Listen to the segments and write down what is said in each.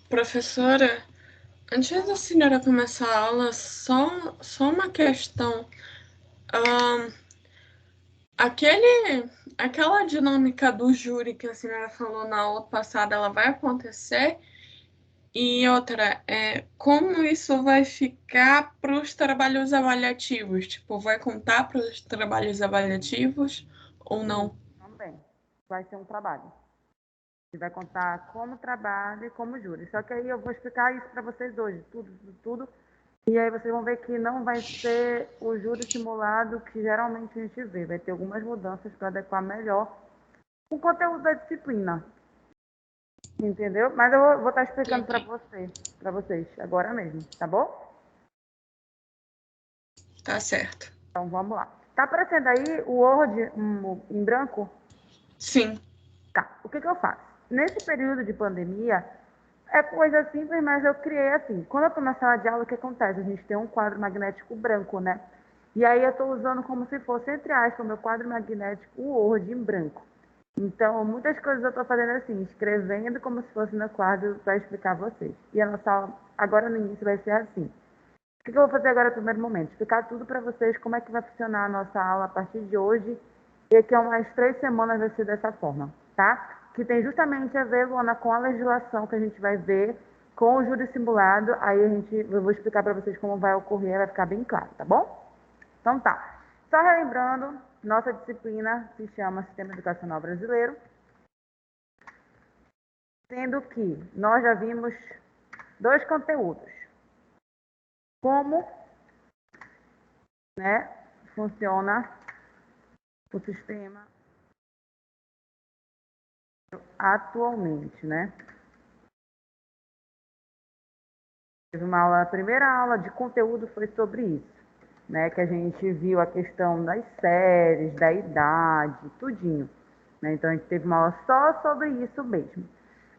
Professora, antes da senhora começar a aula, só uma questão. Ahn, aquela dinâmica do júri que a senhora falou na aula passada, ela vai acontecer? E outra, como isso vai ficar para os trabalhos avaliativos? Tipo, vai contar para os trabalhos avaliativos ou Sim, não? também. Vai ser um trabalho. Você vai contar como trabalho e como júri. Só que aí eu vou explicar isso para vocês hoje, tudo, tudo, tudo. E aí vocês vão ver que não vai ser o júri simulado que geralmente a gente vê. Vai ter algumas mudanças para adequar melhor o conteúdo da disciplina. Entendeu? Mas eu vou estar explicando Entendi. para vocês agora mesmo, tá bom? Tá certo. Então vamos lá. Tá aparecendo aí o Word em branco? Sim. Tá. O que que eu faço? Nesse período de pandemia, é coisa simples, mas eu criei assim. Quando eu estou na sala de aula, o que acontece? A gente tem um quadro magnético branco, né? E aí eu estou usando como se fosse, entre aspas, o meu quadro magnético, o Word em branco. Então, muitas coisas eu estou fazendo assim, escrevendo como se fosse no quadro para explicar a vocês. E a nossa aula, agora no início, vai ser assim. O que eu vou fazer agora no primeiro momento? Explicar tudo para vocês, como é que vai funcionar a nossa aula a partir de hoje. E aqui a umas 3 semanas vai ser dessa forma, tá? Que tem justamente a ver, Luana, com a legislação que a gente vai ver, com o júri simulado. Aí eu vou explicar para vocês como vai ocorrer, vai ficar bem claro, tá bom? Então tá. Só relembrando, nossa disciplina se chama Sistema Educacional Brasileiro, sendo que nós já vimos dois conteúdos. Como, né, funciona o sistema atualmente, né? Teve uma aula, a primeira aula de conteúdo foi sobre isso, né? Que a gente viu a questão das séries, da idade, tudinho, né? Então a gente teve uma aula só sobre isso mesmo.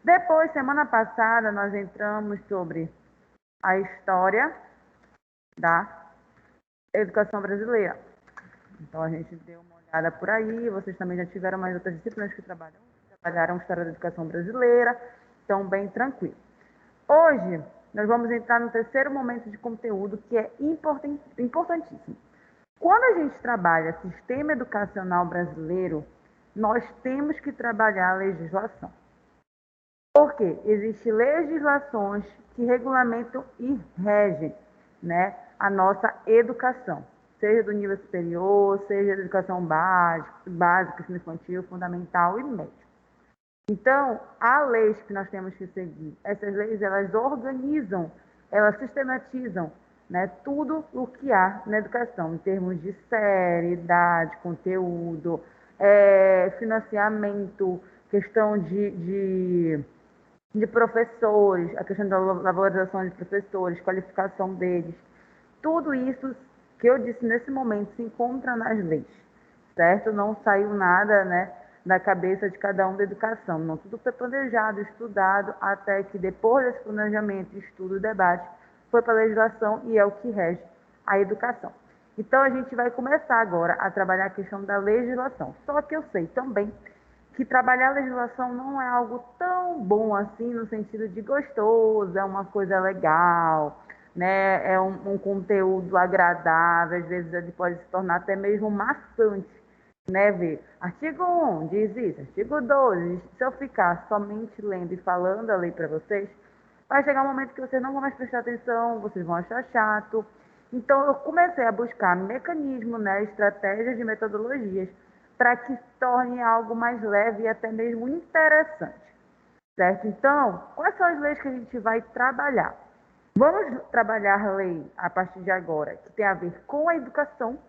Depois, semana passada, nós entramos sobre a história da educação brasileira. Então a gente deu uma olhada por aí, vocês também já tiveram mais outras disciplinas que trabalharam a história da educação brasileira, então bem tranquilo. Hoje, nós vamos entrar no terceiro momento de conteúdo que é importantíssimo. Quando a gente trabalha sistema educacional brasileiro, nós temos que trabalhar a legislação. Porque existem legislações que regulamentam e regem, né, a nossa educação, seja do nível superior, seja da educação básica, ensino infantil, fundamental e médio. Então, há leis que nós temos que seguir. Essas leis, elas organizam, elas sistematizam, né, tudo o que há na educação, em termos de série, idade, conteúdo, financiamento, questão de professores, a questão da valorização de professores, qualificação deles. Tudo isso que eu disse nesse momento se encontra nas leis, certo? Não saiu nada, né, da cabeça de cada um da educação. Não, tudo foi planejado, estudado, até que depois desse planejamento, estudo e debate, foi para a legislação e é o que rege a educação. Então a gente vai começar agora a trabalhar a questão da legislação. Só que eu sei também que trabalhar a legislação não é algo tão bom assim, no sentido de gostoso, é uma coisa legal, né? É um conteúdo agradável, às vezes ele pode se tornar até mesmo maçante, né? Ver artigo 1 diz isso, artigo 2, se eu ficar somente lendo e falando a lei para vocês, vai chegar um momento que vocês não vão mais prestar atenção, vocês vão achar chato. Então eu comecei a buscar mecanismos, né, estratégias e metodologias para que se torne algo mais leve e até mesmo interessante, certo? Então, quais são as leis que a gente vai trabalhar? Vamos trabalhar a lei a partir de agora que tem a ver com a educação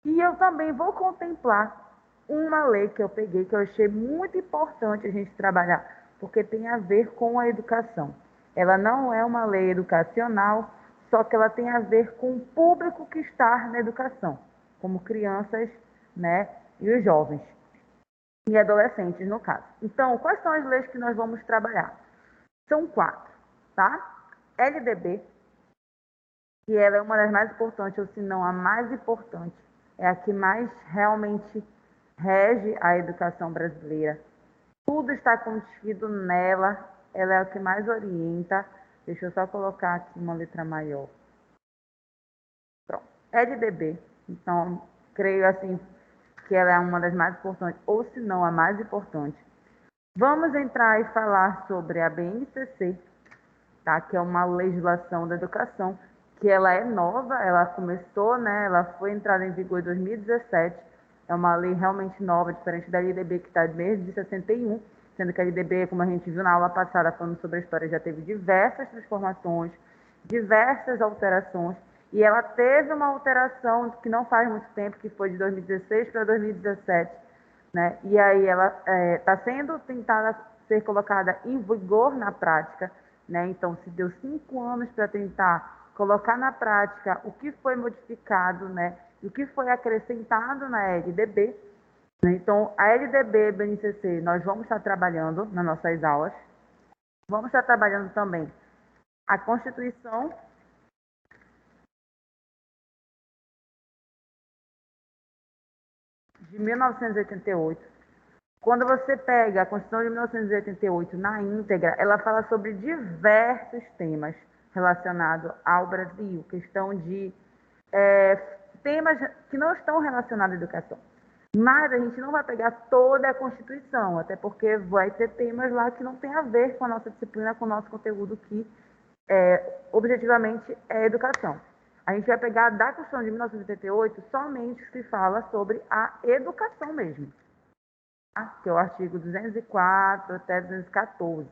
e eu também vou contemplar uma lei que eu peguei que eu achei muito importante a gente trabalhar, porque tem a ver com a educação. Ela não é uma lei educacional, só que ela tem a ver com o público que está na educação, como crianças, né, e os jovens e adolescentes, no caso. Então, quais são as leis que nós vamos trabalhar? São quatro, tá? LDB, que ela é uma das mais importantes, ou se não a mais importante, é a que mais realmente rege a educação brasileira. Tudo está contido nela, ela é o que mais orienta. Deixa eu só colocar aqui uma letra maior. Pronto. LDB. Então, creio assim que ela é uma das mais importantes, ou se não a mais importante. Vamos entrar e falar sobre a BNCC, tá? Que é uma legislação da educação, que ela é nova, ela começou, né? Ela foi entrada em vigor em 2017. É uma lei realmente nova, diferente da LDB, que está desde 61, sendo que a LDB, como a gente viu na aula passada, falando sobre a história, já teve diversas transformações, diversas alterações, e ela teve uma alteração que não faz muito tempo, que foi de 2016 para 2017, né? E aí ela está sendo tentada ser colocada em vigor na prática, né? Então, se deu 5 anos para tentar colocar na prática o que foi modificado, né? E o que foi acrescentado na LDB, né? Então, a LDB, BNCC, nós vamos estar trabalhando nas nossas aulas. Vamos estar trabalhando também a Constituição de 1988. Quando você pega a Constituição de 1988 na íntegra, ela fala sobre diversos temas relacionados ao Brasil, questão de temas que não estão relacionados à educação. Mas a gente não vai pegar toda a Constituição, até porque vai ter temas lá que não tem a ver com a nossa disciplina, com o nosso conteúdo, que objetivamente é educação. A gente vai pegar da Constituição de 1988 somente se fala sobre a educação mesmo, tá? Que é o artigo 204 até 214.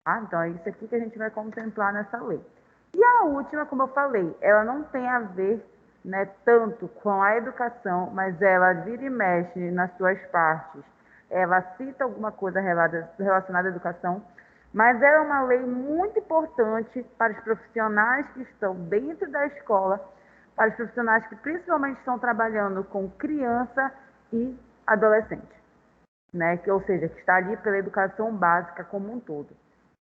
Tá? Então é isso aqui que a gente vai contemplar nessa lei. E a última, como eu falei, ela não tem a ver, né, tanto com a educação, mas ela vira e mexe nas suas partes. Ela cita alguma coisa relacionada à educação, mas é uma lei muito importante para os profissionais que estão dentro da escola, para os profissionais que principalmente estão trabalhando com criança e adolescente, né? Ou seja, que está ali pela educação básica como um todo.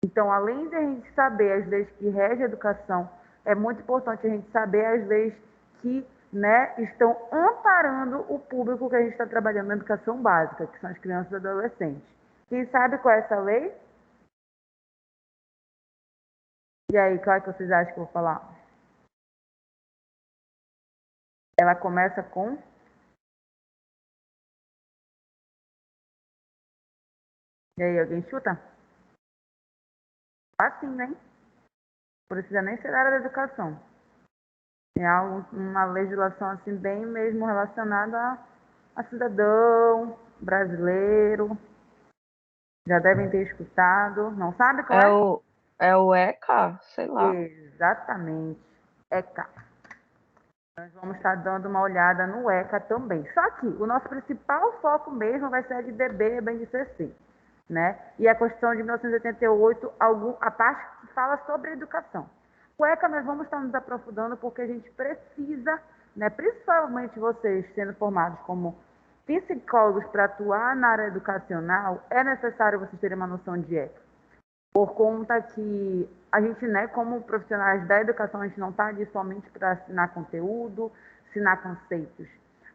Então, além de a gente saber as leis que regem a educação, é muito importante a gente saber as leis que, né, estão amparando o público que a gente está trabalhando na educação básica, que são as crianças e adolescentes. Quem sabe qual é essa lei? E aí, qual é que vocês acham que eu vou falar? Ela começa com... E aí, alguém chuta? Assim, né? Não precisa nem ser da área da educação. É uma legislação assim bem mesmo relacionada a cidadão brasileiro. Já devem ter escutado. Não sabe qual é? É o ECA, sei lá. Exatamente. ECA. Nós vamos estar dando uma olhada no ECA também. Só que o nosso principal foco mesmo vai ser a LDB e a BNCC, né? E a Constituição de 1988, a parte que fala sobre a educação. O ECA nós vamos estar nos aprofundando porque a gente precisa, né, principalmente vocês sendo formados como psicólogos para atuar na área educacional, é necessário vocês terem uma noção de ECA. Por conta que a gente, né, como profissionais da educação, a gente não está ali somente para assinar conteúdo, ensinar conceitos.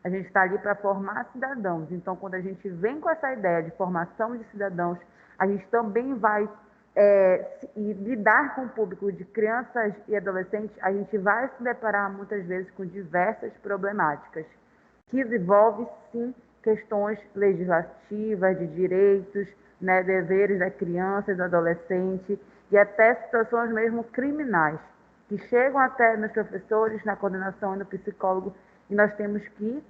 A gente está ali para formar cidadãos. Então, quando a gente vem com essa ideia de formação de cidadãos, a gente também vai lidar com o público de crianças e adolescentes, a gente vai se deparar muitas vezes com diversas problemáticas, que envolvem, sim, questões legislativas, de direitos, né, deveres da criança e do adolescente, e até situações mesmo criminais, que chegam até nos professores, na coordenação e no psicólogo, e nós temos que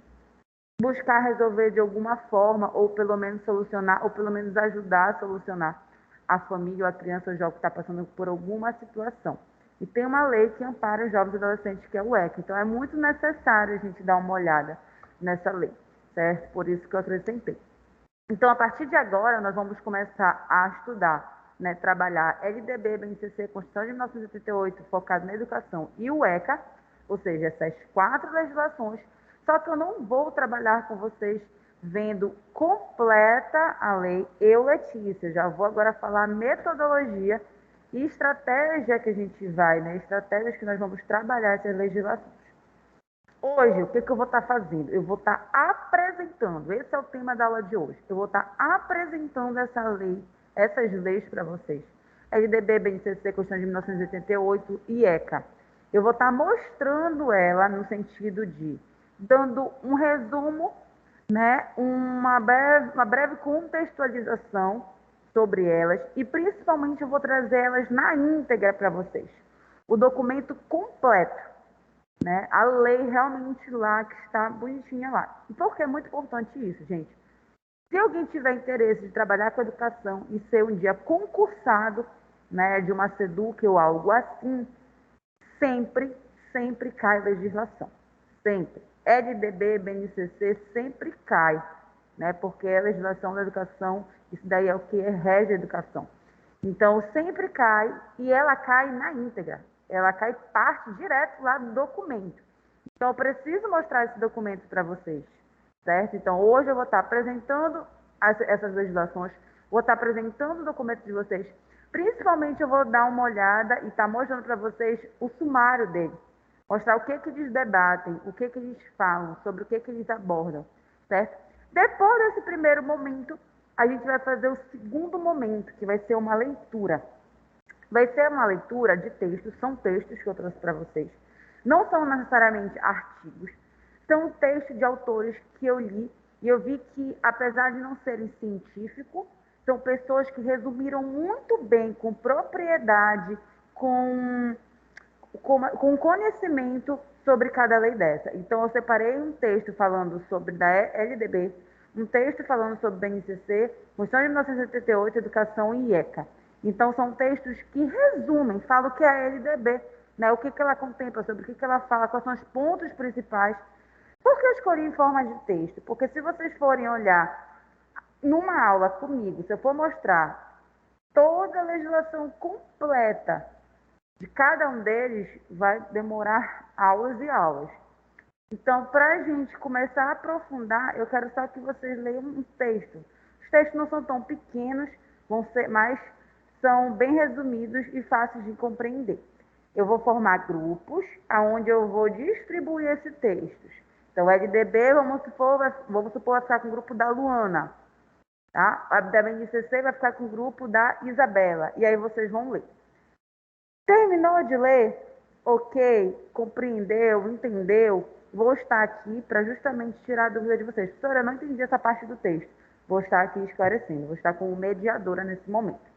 buscar resolver de alguma forma, ou pelo menos solucionar, ou pelo menos ajudar a solucionar a família ou a criança ou o jovem que está passando por alguma situação. E tem uma lei que ampara os jovens e adolescentes, que é o ECA. Então, é muito necessário a gente dar uma olhada nessa lei, certo? Por isso que eu acrescentei. Então, a partir de agora, nós vamos começar a estudar, né, trabalhar LDB, BNCC, Constituição de 1988, focado na educação, e o ECA, ou seja, essas 4 legislações. Só que eu não vou trabalhar com vocês vendo completa a lei. Eu, Letícia, já vou agora falar metodologia e estratégia que a gente vai, né, estratégias que nós vamos trabalhar essas legislações. Hoje, o que eu vou estar fazendo? Eu vou estar apresentando, esse é o tema da aula de hoje, eu vou estar apresentando essa lei essas leis para vocês. LDB, BNCC, Constituição de 1988 e ECA. Eu vou estar mostrando ela no sentido de dando um resumo, né, uma breve contextualização sobre elas e principalmente eu vou trazer elas na íntegra para vocês. O documento completo, né? A lei realmente lá que está bonitinha lá. E por que é muito importante isso, gente? Se alguém tiver interesse de trabalhar com educação e ser um dia concursado, né, de uma SEDUC ou algo assim, sempre, sempre cai legislação. Sempre. LDB, BNCC, sempre cai, né? Porque é a legislação da educação, isso daí é o que rege a educação. Então, sempre cai e ela cai na íntegra. Ela cai parte direto lá do documento. Então, eu preciso mostrar esse documento para vocês, certo? Então, hoje eu vou estar apresentando essas legislações, vou estar apresentando o documento de vocês. Principalmente, eu vou dar uma olhada e estar mostrando para vocês o sumário dele. Mostrar o que eles debatem, o que eles falam, sobre o que eles abordam, certo? Depois desse primeiro momento, a gente vai fazer o segundo momento, que vai ser uma leitura. Vai ser uma leitura de textos, são textos que eu trouxe para vocês. Não são necessariamente artigos, são textos de autores que eu li e eu vi que, apesar de não serem científicos, são pessoas que resumiram muito bem, com propriedade, com conhecimento sobre cada lei dessa. Então, eu separei um texto falando sobre da LDB, um texto falando sobre BNCC, Constituição de 1988, Educação e ECA. Então, são textos que resumem, falam o que é a LDB, né, o que ela contempla, sobre o que ela fala, quais são os pontos principais. Por que eu escolhi em forma de texto? Porque se vocês forem olhar numa aula comigo, se eu for mostrar toda a legislação completa de cada um deles, vai demorar aulas e aulas. Então, para a gente começar a aprofundar, eu quero só que vocês leiam um texto. Os textos não são tão pequenos, mas são bem resumidos e fáceis de compreender. Eu vou formar grupos, onde eu vou distribuir esses textos. Então, LDB, vamos supor, vai ficar com o grupo da Luana. Tá? A da BNCC vai ficar com o grupo da Isabela. E aí vocês vão ler. Terminou de ler? Ok, compreendeu, entendeu? Vou estar aqui para justamente tirar a dúvida de vocês. Professora, eu não entendi essa parte do texto. Vou estar aqui esclarecendo, vou estar como mediadora nesse momento.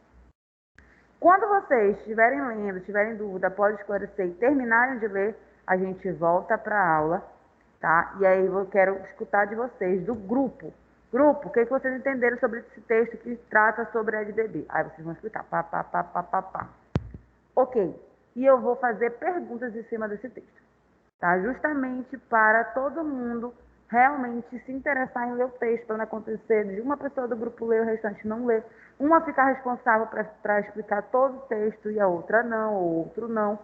Quando vocês estiverem lendo, tiverem dúvida, pode esclarecer e terminarem de ler, a gente volta para a aula, tá? E aí eu quero escutar de vocês, do grupo. Grupo, o que vocês entenderam sobre esse texto que trata sobre a LDB? Aí vocês vão explicar, pá. Ok, e eu vou fazer perguntas em cima desse texto, tá? Justamente para todo mundo realmente se interessar em ler o texto, para não acontecer de uma pessoa do grupo ler e o restante não ler. Uma ficar responsável para explicar todo o texto e a outra não, ou outro não.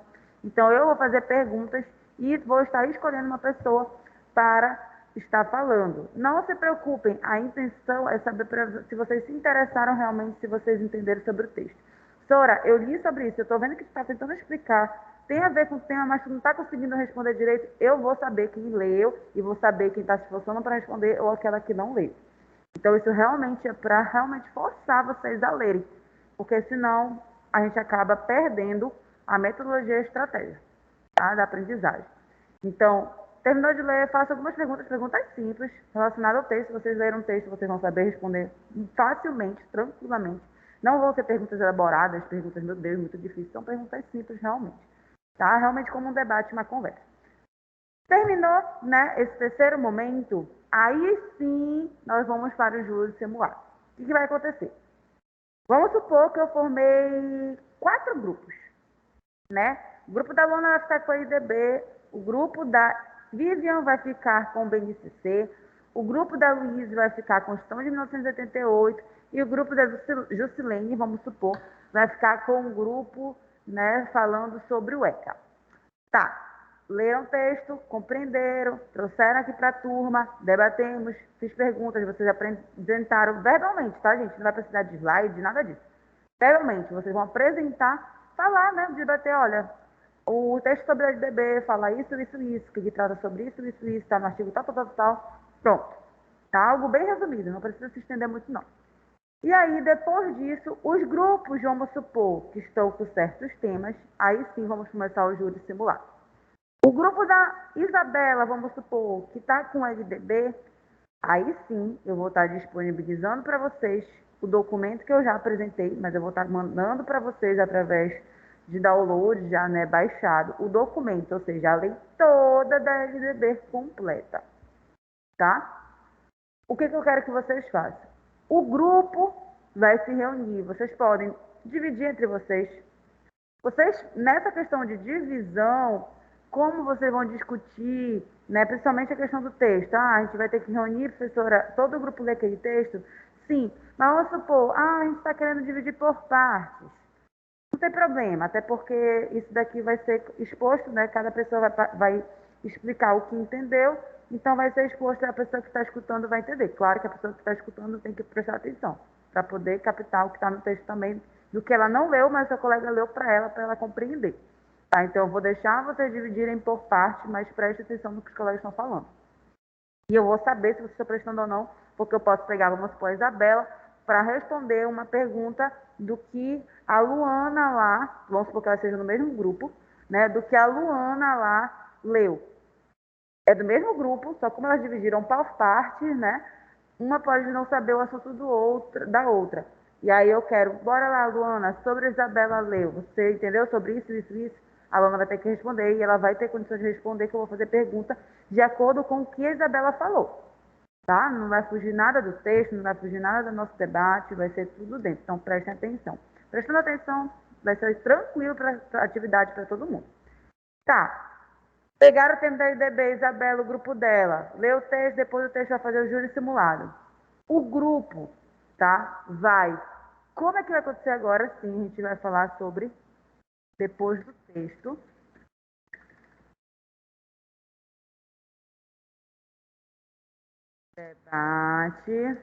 Então, eu vou fazer perguntas e vou estar escolhendo uma pessoa para estar falando. Não se preocupem, a intenção é saber se vocês se interessaram realmente, se vocês entenderam sobre o texto. Sora, eu li sobre isso, eu estou vendo que você está tentando explicar, tem a ver com o tema, mas tu não está conseguindo responder direito, eu vou saber quem leu e vou saber quem está se esforçando para responder ou aquela que não leu. Então, isso realmente é para realmente forçar vocês a lerem, porque senão a gente acaba perdendo a metodologia e a estratégia, tá, da aprendizagem. Então, terminou de ler, faça algumas perguntas simples relacionadas ao texto. Se vocês leram um texto, vocês vão saber responder facilmente, tranquilamente. Não vão ser perguntas elaboradas, perguntas, meu Deus, muito difíceis. São perguntas simples, realmente. Tá? Realmente como um debate, uma conversa. Terminou, né, esse terceiro momento, aí sim nós vamos para o júri simulado. O que vai acontecer? Vamos supor que eu formei 4 grupos, né? O grupo da Luana vai ficar com a IDB, o grupo da Vivian vai ficar com o BNCC, o grupo da Luísa vai ficar com a Constituição de 1988 e o grupo da Jusilene, vamos supor, vai ficar com o grupo, né, falando sobre o ECA. Tá, leram o texto, compreenderam, trouxeram aqui para a turma, debatemos, fiz perguntas, vocês apresentaram verbalmente, tá, gente? Não vai precisar de slide, nada disso. Verbalmente, vocês vão apresentar, falar, né, debater, olha, o texto sobre a LDB fala isso, que trata sobre isso, tá no artigo tal. Pronto. Tá algo bem resumido, não precisa se estender muito, não. E aí, depois disso, os grupos, vamos supor, que estão com certos temas, aí sim vamos começar o júri simulado. O grupo da Isabela, vamos supor, que está com LDB, aí sim eu vou estar disponibilizando para vocês o documento que eu já apresentei, mas eu vou estar mandando para vocês através de download, já, né, baixado, o documento, ou seja, a lei toda da LDB completa, tá? O que eu quero que vocês façam? O grupo vai se reunir, vocês podem dividir entre vocês. Vocês, nessa questão de divisão, como vocês vão discutir, né, principalmente a questão do texto. Ah, a gente vai ter que reunir, professora, todo o grupo lê aquele texto? Sim, mas vamos supor, a gente está querendo dividir por partes. Não tem problema, até porque isso daqui vai ser exposto, né? Cada pessoa vai explicar o que entendeu, então vai ser exposto e a pessoa que está escutando vai entender. Claro que a pessoa que está escutando tem que prestar atenção, para poder captar o que está no texto também, do que ela não leu, mas seu colega leu para ela compreender. Tá? Então eu vou deixar vocês dividirem por parte, mas preste atenção no que os colegas estão falando. E eu vou saber se vocês estão prestando ou não, porque eu posso pegar, vamos supor, a Isabela, para responder uma pergunta do que a Luana lá, vamos supor que ela esteja no mesmo grupo, né, do que a Luana lá leu. É do mesmo grupo, só como elas dividiram por partes, né, uma pode não saber o assunto da outra. E aí eu quero, bora lá, Luana, sobre a Isabela leu, você entendeu sobre isso, isso, isso? A Luana vai ter que responder e ela vai ter condições de responder, que eu vou fazer pergunta de acordo com o que a Isabela falou. Tá? Não vai fugir nada do texto, não vai fugir nada do nosso debate, vai ser tudo dentro. Então, prestem atenção. Prestando atenção, vai ser tranquilo para a atividade para todo mundo. Tá. Pegaram o tempo da IDB, Isabela, o grupo dela. Lê o texto, depois o texto vai fazer o júri simulado. O grupo, tá? Vai. Como é que vai acontecer agora? Sim, a gente vai falar sobre depois do texto. Debate.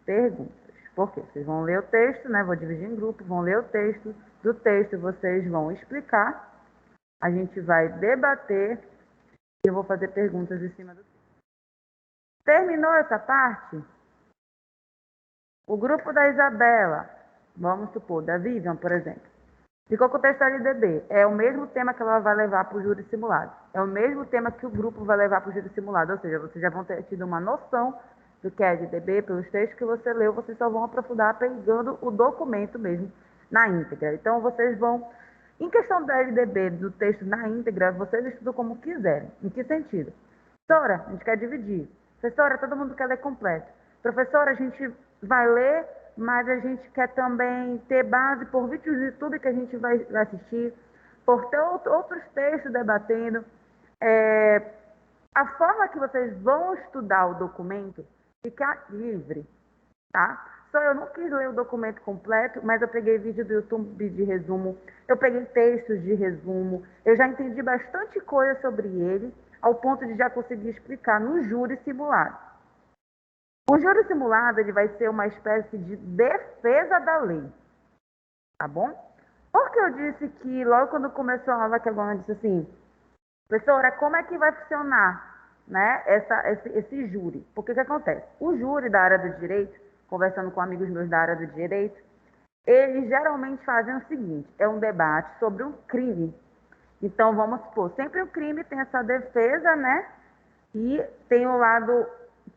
Perguntas. Por quê? Vocês vão ler o texto, né? Vou dividir em grupo, vão ler o texto. Do texto vocês vão explicar. A gente vai debater e eu vou fazer perguntas em cima do texto. Terminou essa parte? O grupo da Isabela, vamos supor, da Vivian, por exemplo, ficou com o texto LDB. É o mesmo tema que ela vai levar para o júri simulado. É o mesmo tema que o grupo vai levar para o júri simulado. Ou seja, vocês já vão ter tido uma noção do que é LDB, pelos textos que você leu, vocês só vão aprofundar pegando o documento mesmo na íntegra. Então, vocês vão, em questão da LDB, do texto na íntegra, vocês estudam como quiserem. Em que sentido? Professora, a gente quer dividir. Professora, todo mundo quer ler completo. Professora, a gente vai ler, mas a gente quer também ter base por vídeos do YouTube que a gente vai assistir, por ter outros textos debatendo. A forma que vocês vão estudar o documento fica livre, tá? Só eu não quis ler o documento completo, mas eu peguei vídeo do YouTube de resumo, eu peguei textos de resumo, eu já entendi bastante coisa sobre ele, ao ponto de já conseguir explicar no júri simulado. O júri simulado ele vai ser uma espécie de defesa da lei, tá bom? Porque eu disse que logo quando começou a aula, que a Luana disse assim, professora, como é que vai funcionar, né, esse júri? Porque o que acontece? O júri da área do direito, conversando com amigos meus da área do direito, eles geralmente fazem o seguinte, é um debate sobre um crime. Então, vamos supor, sempre o crime tem essa defesa, né, e tem o lado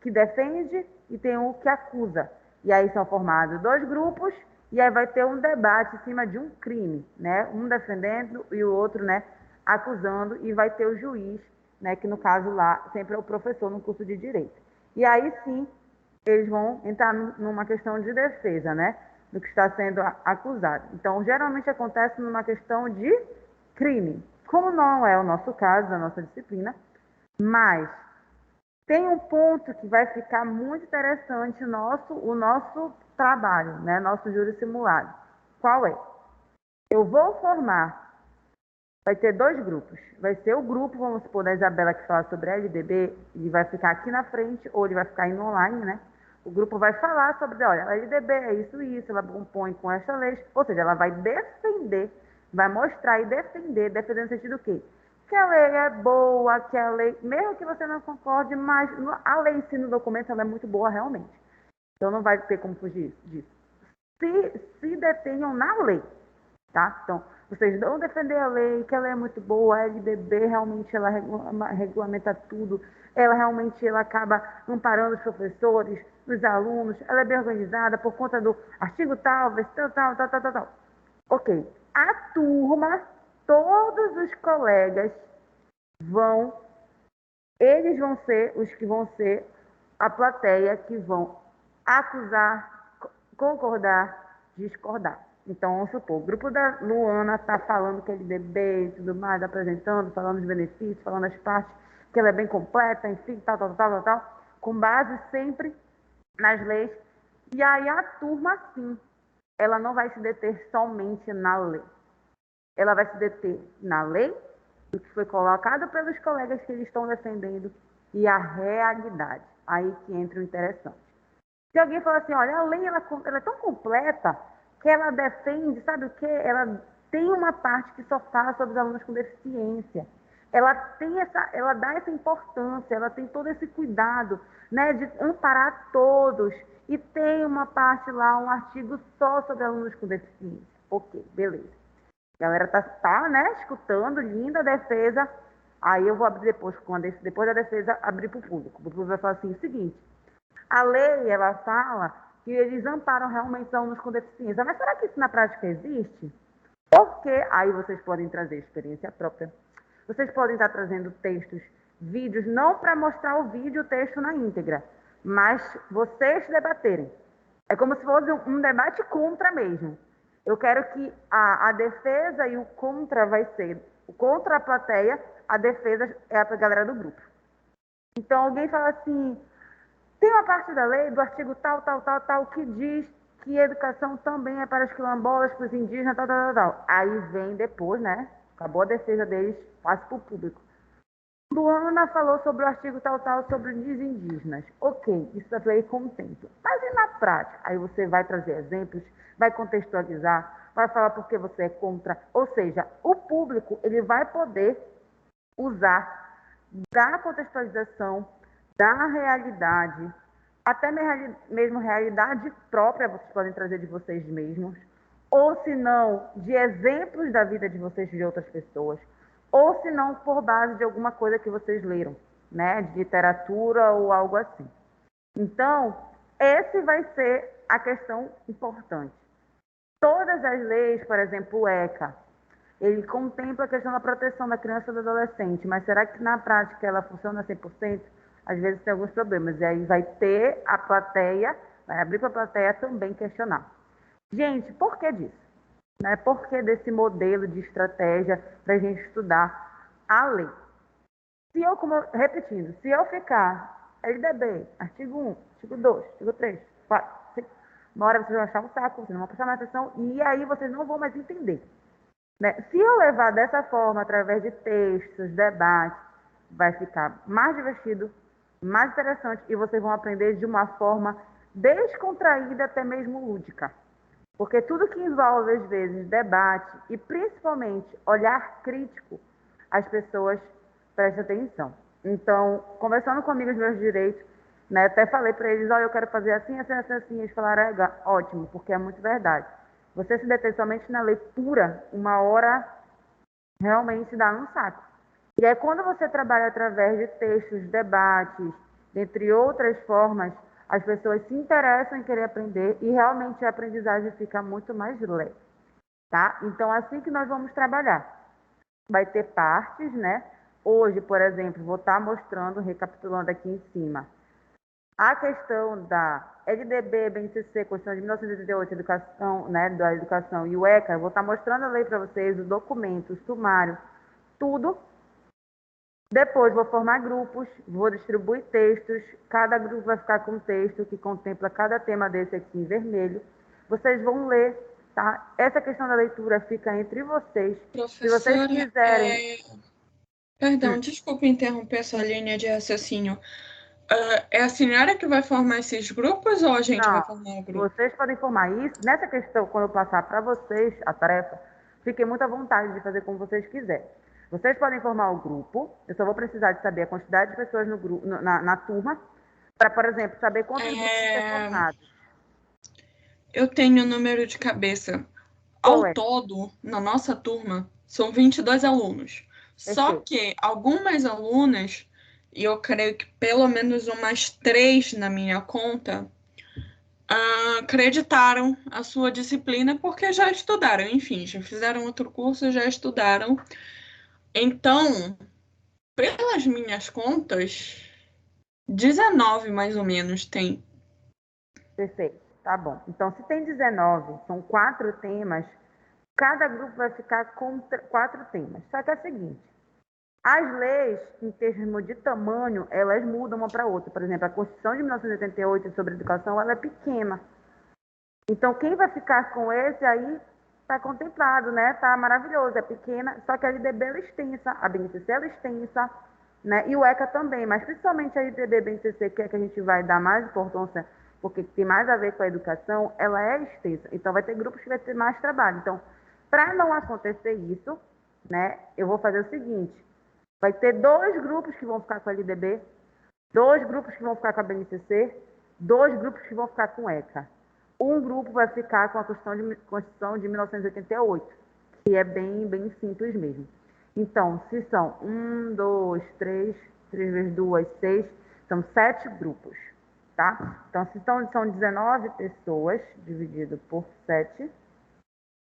que defende e tem o que acusa. E aí são formados dois grupos e aí vai ter um debate em cima de um crime, né? Um defendendo e o outro, né, acusando, e vai ter o juiz, né, que no caso lá sempre é o professor no curso de direito. E aí sim, eles vão entrar numa questão de defesa, né, do que está sendo acusado. Então, geralmente acontece numa questão de crime. Como não é o nosso caso, a nossa disciplina, mas tem um ponto que vai ficar muito interessante o nosso trabalho, né? Nosso júri simulado. Qual é? Eu vou formar, vai ter dois grupos. Vai ser o grupo, vamos supor, da Isabela que fala sobre LDB, e vai ficar aqui na frente, ou ele vai ficar indo online, né? O grupo vai falar sobre, olha, a LDB é isso e isso, ela compõe com esta lei, ou seja, ela vai defender, vai mostrar e defender no sentido do quê? Que a lei é boa, que a lei, mesmo que você não concorde, mas a lei em si no documento ela é muito boa realmente. Então não vai ter como fugir disso. Se detenham na lei, tá? Então, vocês vão defender a lei, que ela é muito boa, a LDB realmente ela regulamenta tudo, ela realmente ela acaba amparando os professores, os alunos, ela é bem organizada por conta do artigo tal, versão tal, tal, tal, tal, tal. Ok. A turma, todos os colegas eles vão ser os que vão ser a plateia que vão acusar, concordar, discordar. Então, vamos supor, o grupo da Luana está falando que é LDB e tudo mais, apresentando, falando os benefícios, falando as partes, que ela é bem completa, enfim, tal, tal, tal, tal, tal, com base sempre nas leis. E aí a turma, sim, ela não vai se deter somente na lei. Ela vai se deter na lei, do que foi colocado pelos colegas que eles estão defendendo, e a realidade. Aí que entra o interessante. Se alguém falar assim, olha, a lei ela é tão completa que ela defende, sabe o quê? Ela tem uma parte que só fala sobre os alunos com deficiência. Ela dá essa importância, ela tem todo esse cuidado, né, de amparar todos. E tem uma parte lá, um artigo só sobre alunos com deficiência. Ok, beleza. A galera tá, né, escutando, linda a defesa. Aí eu vou abrir depois da defesa, abrir para o público. O público vai falar assim, o seguinte, a lei, ela fala que eles amparam realmente os alunos com deficiência. Mas será que isso na prática existe? Porque aí vocês podem trazer experiência própria. Vocês podem estar trazendo textos, vídeos, não para mostrar o vídeo, o texto na íntegra, mas vocês debaterem. É como se fosse um debate contra mesmo. Eu quero que a defesa e o contra vai ser, o contra a plateia, a defesa é a galera do grupo. Então alguém fala assim, tem uma parte da lei, do artigo tal, tal, tal, tal, que diz que a educação também é para os quilombolas, para os indígenas, tal, tal, tal, tal. Aí vem depois, né? Acabou a defesa deles, passa para o público. Luana falou sobre o artigo tal, tal, sobre os indígenas. Ok, isso a lei contempla. Mas e na prática? Aí você vai trazer exemplos, vai contextualizar, vai falar por que você é contra. Ou seja, o público ele vai poder usar da contextualização, da realidade, até mesmo realidade própria, vocês podem trazer de vocês mesmos, ou se não, de exemplos da vida de vocês de outras pessoas, ou se não, por base de alguma coisa que vocês leram, né, de literatura ou algo assim. Então, esse vai ser a questão importante. Todas as leis, por exemplo, o ECA, ele contempla a questão da proteção da criança e do adolescente, mas será que na prática ela funciona 100%? Às vezes tem alguns problemas, e aí vai ter a plateia, vai abrir para a plateia também questionar. Gente, por que disso? Né? Por que desse modelo de estratégia para a gente estudar a lei? Repetindo, se eu ficar LDB, artigo 1, artigo 2, artigo 3, 4, 5, uma hora vocês vão achar um saco, vocês não vão prestar mais atenção, e aí vocês não vão mais entender. Né? Se eu levar dessa forma, através de textos, debates, vai ficar mais divertido, mais interessante, e vocês vão aprender de uma forma descontraída, até mesmo lúdica. Porque tudo que envolve, às vezes, debate e principalmente olhar crítico, as pessoas prestam atenção. Então, conversando com amigos meus de direito, né, até falei para eles, olha, eu quero fazer assim, assim, assim, assim. Eles falaram, ótimo, porque é muito verdade. Você se detém somente na lei pura, uma hora realmente dá um saco. E aí, quando você trabalha através de textos, debates, dentre outras formas, as pessoas se interessam em querer aprender e realmente a aprendizagem fica muito mais leve, tá? Então, assim que nós vamos trabalhar. Vai ter partes, né? Hoje, por exemplo, vou estar mostrando, recapitulando aqui em cima, a questão da LDB, BNCC, Constituição de 1988, educação, né, da educação e o ECA, eu vou estar mostrando a lei para vocês, o documento, o sumário, tudo. Depois vou formar grupos, vou distribuir textos, cada grupo vai ficar com um texto que contempla cada tema desse aqui em vermelho. Vocês vão ler, tá? Essa questão da leitura fica entre vocês. Se vocês Professora, quiserem... perdão, desculpe interromper essa linha de raciocínio. É a senhora que vai formar esses grupos ou a gente vai Não, formar o grupo? vocês podem formar isso. Nessa questão, quando eu passar para vocês a tarefa, fiquem muito à vontade de fazer como vocês quiserem. Vocês podem formar o grupo, eu só vou precisar de saber a quantidade de pessoas no grupo, na turma, Para, por exemplo, saber quantos grupos vão ser É, formados. eu tenho o número de cabeça. Qual Ao é? todo, na nossa turma, são 22 alunos. Só Perfeito. que algumas alunas, e eu creio que pelo menos umas três na minha conta, acreditaram a sua disciplina porque já estudaram, enfim, já fizeram outro curso, já estudaram. Então, pelas minhas contas, 19 mais ou menos tem. Perfeito. Tá bom. Então, se tem 19, são 4 temas, cada grupo vai ficar com 4 temas. Só que é o seguinte, as leis, em termos de tamanho, elas mudam uma para outra. Por exemplo, a Constituição de 1988 sobre educação, ela é pequena. Então, quem vai ficar com esse aí está contemplado, né? Está maravilhoso, é pequena, só que a LDB ela é extensa, a BNCC ela é extensa, né? E o ECA também, mas principalmente a LDB e BNCC, que é que a gente vai dar mais importância, porque tem mais a ver com a educação, ela é extensa. Então, vai ter grupos que vai ter mais trabalho. Então, para não acontecer isso, né? Eu vou fazer o seguinte, vai ter 2 grupos que vão ficar com a LDB, 2 grupos que vão ficar com a BNCC, 2 grupos que vão ficar com o ECA. Um grupo vai ficar com a Constituição de 1988, que é bem simples mesmo. Então, se são 1, 2, 3, 3 vezes 2, 6, são 7 grupos, tá? Então, se são 19 pessoas, dividido por 7,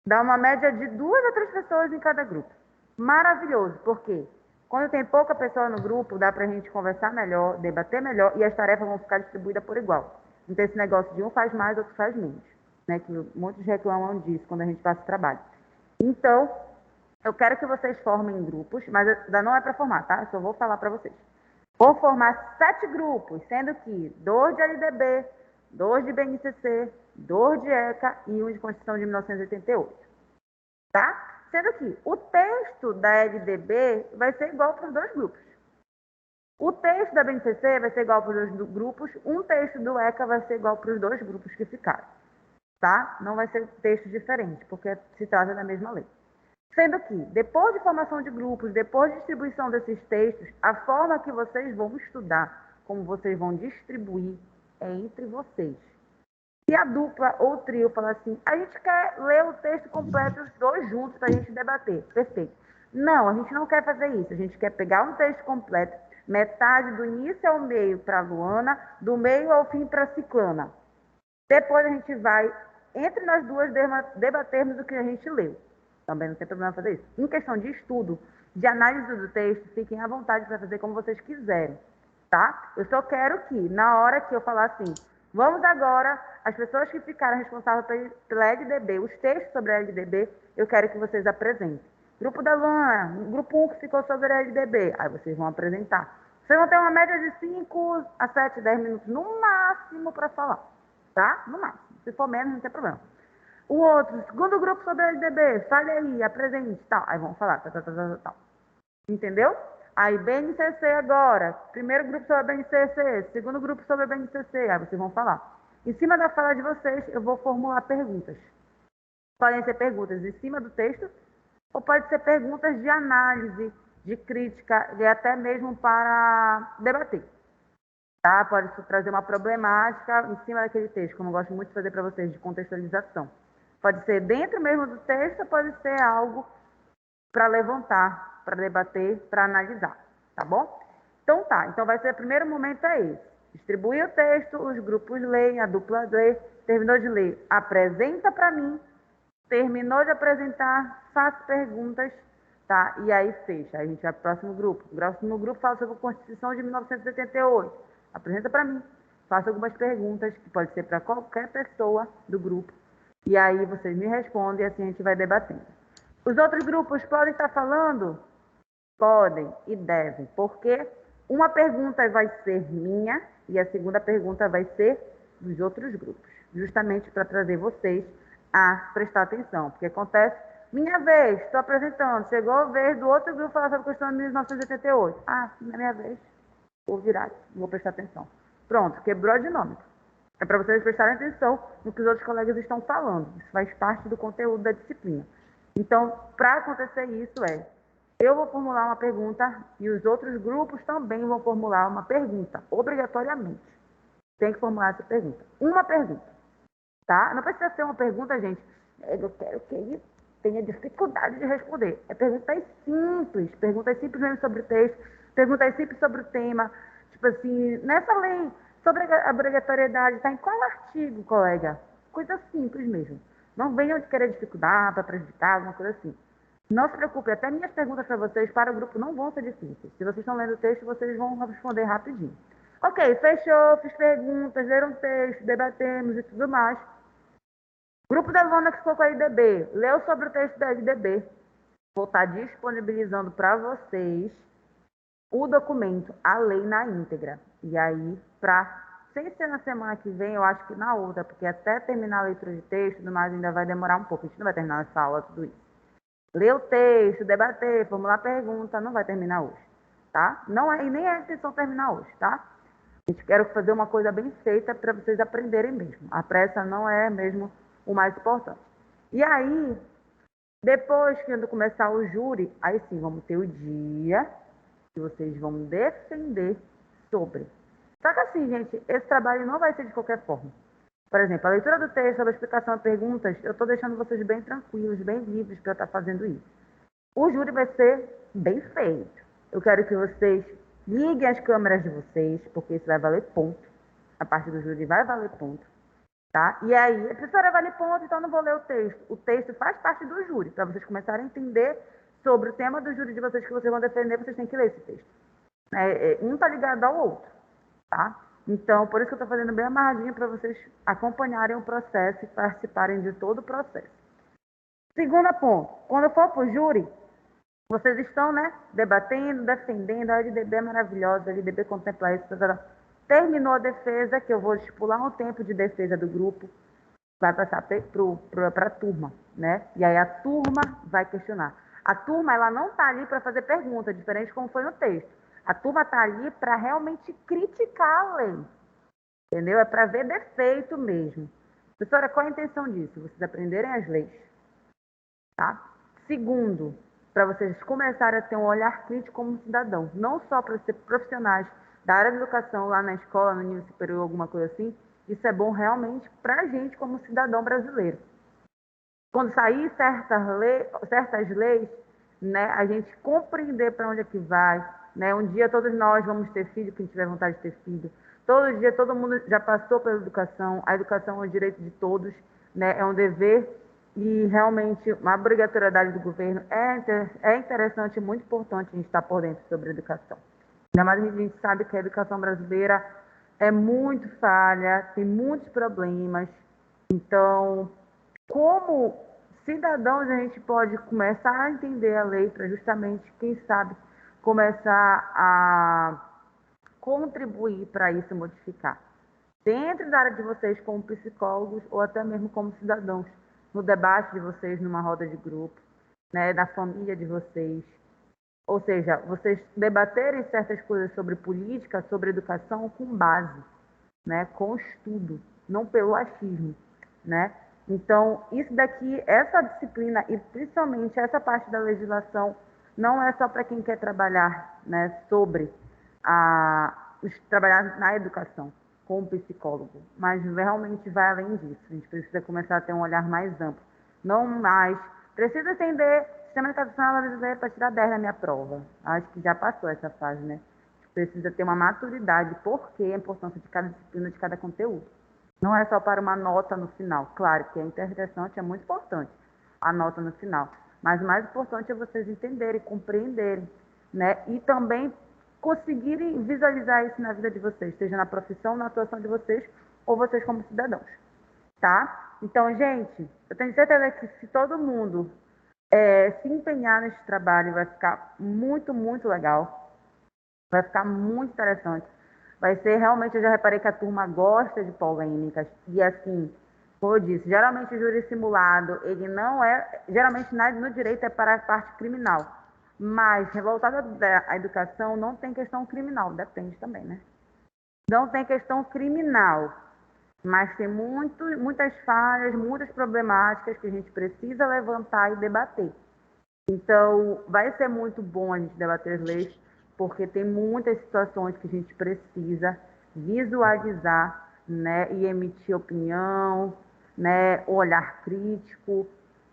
dá uma média de 2 a 3 pessoas em cada grupo. Maravilhoso, porque quando tem pouca pessoa no grupo, dá pra gente conversar melhor, debater melhor e as tarefas vão ficar distribuídas por igual. Não tem esse negócio de um faz mais, outro faz menos, né? Que muitos reclamam disso quando a gente passa o trabalho. Então, eu quero que vocês formem grupos, mas ainda não é para formar, tá? Eu só vou falar para vocês. Vou formar 7 grupos, sendo que 2 de LDB, 2 de BNCC, 2 de ECA e 1 de Constituição de 1988, tá? Sendo que o texto da LDB vai ser igual para os 2 grupos. O texto da BNCC vai ser igual para os 2 grupos, um texto do ECA vai ser igual para os 2 grupos que ficaram, tá? Não vai ser texto diferente, porque se trata da mesma lei. Sendo que, depois de formação de grupos, depois de distribuição desses textos, a forma que vocês vão estudar, como vocês vão distribuir, é entre vocês. Se a dupla ou o trio falar assim, a gente quer ler o texto completo, os 2 juntos, para a gente debater. Perfeito. Não, a gente não quer fazer isso. A gente quer pegar um texto completo, metade do início ao meio para a Luana, do meio ao fim para a Ciclana. Depois a gente vai, entre nós duas, debatermos o que a gente leu. Também não tem problema fazer isso. Em questão de estudo, de análise do texto, fiquem à vontade para fazer como vocês quiserem, tá? Eu só quero que, na hora que eu falar assim, vamos agora, as pessoas que ficaram responsáveis pela LDB, os textos sobre a LDB, eu quero que vocês apresentem. Grupo da Luana, grupo 1 que ficou sobre a LDB, aí vocês vão apresentar. Vocês vão ter uma média de 5 a 7, 10 minutos no máximo para falar, tá? No máximo. Se for menos, não tem problema. O outro, segundo grupo sobre a LDB, fale aí, apresente, tal. Aí vão falar, tal. Entendeu? Aí BNCC agora, primeiro grupo sobre a BNCC, segundo grupo sobre a BNCC, aí vocês vão falar. Em cima da fala de vocês, eu vou formular perguntas. Podem ser perguntas em cima do texto, ou pode ser perguntas de análise, de crítica, e até mesmo para debater. Tá? Pode trazer uma problemática em cima daquele texto, como eu gosto muito de fazer para vocês, de contextualização. Pode ser dentro mesmo do texto, pode ser algo para levantar, para debater, para analisar, tá bom? Então tá, então vai ser o primeiro momento é esse. Distribui o texto, os grupos leem, a dupla lê, terminou de ler, apresenta para mim, terminou de apresentar, faço perguntas, tá? E aí fecha, aí a gente vai para o próximo grupo. O próximo grupo fala sobre a Constituição de 1988, apresenta para mim, faço algumas perguntas, que pode ser para qualquer pessoa do grupo, e aí vocês me respondem e assim a gente vai debatendo. Os outros grupos podem estar falando? Podem e devem, porque uma pergunta vai ser minha e a segunda pergunta vai ser dos outros grupos, justamente para trazer vocês a prestar atenção, porque acontece, minha vez, estou apresentando, chegou a vez do outro grupo falar sobre a questão de 1988. Ah, na minha vez, vou virar, vou prestar atenção. Pronto, quebrou a dinâmica. É para vocês prestarem atenção no que os outros colegas estão falando. Isso faz parte do conteúdo da disciplina. Então, para acontecer isso eu vou formular uma pergunta e os outros grupos também vão formular uma pergunta, obrigatoriamente. tem que formular essa pergunta. Uma pergunta, tá? Não precisa ser uma pergunta, gente, eu quero que ele tenha dificuldade de responder. É perguntas simples mesmo sobre o texto, perguntas simples sobre o tema. Tipo assim, nessa lei sobre a obrigatoriedade, está em qual artigo, colega? Coisa simples mesmo. Não venham de querer dificuldade para prejudicar, alguma coisa assim. Não se preocupe, até minhas perguntas para vocês, para o grupo, não vão ser difíceis. Se vocês estão lendo o texto, vocês vão responder rapidinho. Ok, fechou, fiz perguntas, leram o texto, debatemos e tudo mais. Grupo da Luana que ficou com a LDB, leu sobre o texto da LDB. Vou estar disponibilizando para vocês o documento, a lei na íntegra. E aí, sem ser na semana que vem, eu acho que na outra, porque até terminar a leitura de texto e tudo mais ainda vai demorar um pouco. A gente não vai terminar essa aula, tudo isso. Ler o texto, debater, formular pergunta, não vai terminar hoje, tá? Não é, e nem é a intenção terminar hoje, tá? A gente quer fazer uma coisa bem feita para vocês aprenderem mesmo. A pressa não é mesmo o mais importante. E aí, depois que começar o júri, aí sim, vamos ter o dia que vocês vão defender sobre. Só que assim, gente, esse trabalho não vai ser de qualquer forma. Por exemplo, a leitura do texto, sobre a explicação e perguntas, eu estou deixando vocês bem tranquilos, bem livres para estar fazendo isso. O júri vai ser bem feito. Eu quero que vocês liguem as câmeras de vocês, porque isso vai valer ponto. A parte do júri vai valer ponto. Tá? E aí, a professora vale ponto, então não vou ler o texto. O texto faz parte do júri. Para vocês começarem a entender sobre o tema do júri de vocês que vocês vão defender, vocês têm que ler esse texto. Um está ligado ao outro. Tá? Então, por isso que eu estou fazendo bem amarradinho para vocês acompanharem o processo e participarem de todo o processo. Segundo ponto, quando for para o júri, vocês estão, né, debatendo, defendendo, a LDB é maravilhosa, a LDB contempla isso, terminou a defesa, que eu vou estipular um tempo de defesa do grupo, vai passar para a turma, né? E aí a turma vai questionar. A turma, ela não está ali para fazer pergunta, diferente como foi no texto. A turma está ali para realmente criticar a lei, entendeu? É para ver defeito mesmo. Professora, qual a intenção disso? Vocês aprenderem as leis, tá? Segundo, para vocês começarem a ter um olhar crítico como cidadão, não só para ser profissionais da área de educação lá na escola, no nível superior, alguma coisa assim. Isso é bom realmente para a gente como cidadão brasileiro. Quando sair certas leis, né, a gente compreender para onde é que vai, né? Um dia todos nós vamos ter filho, quem tiver vontade de ter filho. Todo dia todo mundo já passou pela educação. A educação é um direito de todos, né? É um dever e realmente uma obrigatoriedade do governo. É interessante e muito importante a gente estar por dentro sobre a educação. Ainda mais a gente sabe que a educação brasileira é muito falha, tem muitos problemas. Então, como cidadãos, a gente pode começar a entender a lei para justamente, quem sabe, começar a contribuir para isso modificar. Dentro da área de vocês, como psicólogos ou até mesmo como cidadãos, no debate de vocês, numa roda de grupo, né, na família de vocês. Ou seja, vocês debaterem certas coisas sobre política, sobre educação com base, né, com estudo, não pelo achismo, né? Então, isso daqui, essa disciplina e principalmente essa parte da legislação não é só para quem quer trabalhar, né, trabalhar na educação como psicólogo, mas realmente vai além disso. A gente precisa começar a ter um olhar mais amplo, não mais precisa entender sistema educacional brasileiro para tirar 10 na minha prova. Acho que já passou essa fase, né? Precisa ter uma maturidade, porque a importância de cada disciplina, de cada conteúdo. Não é só para uma nota no final. Claro que é interessante, é muito importante a nota no final. Mas o mais importante é vocês entenderem, compreenderem, né? E também conseguirem visualizar isso na vida de vocês, seja na profissão, na atuação de vocês, ou vocês como cidadãos, tá? Então, gente, eu tenho certeza que se todo mundo se empenhar nesse trabalho, vai ficar muito, muito legal. Vai ficar muito interessante. Vai ser realmente, eu já reparei que a turma gosta de polêmicas. E assim, como eu disse, geralmente o júri simulado, ele não é. Geralmente no direito é para a parte criminal. Mas, voltado à educação, não tem questão criminal. Depende também, né? Não tem questão criminal. Mas tem muitas falhas, muitas problemáticas que a gente precisa levantar e debater. Então, vai ser muito bom a gente debater as leis, porque tem muitas situações que a gente precisa visualizar né, e emitir opinião, né, olhar crítico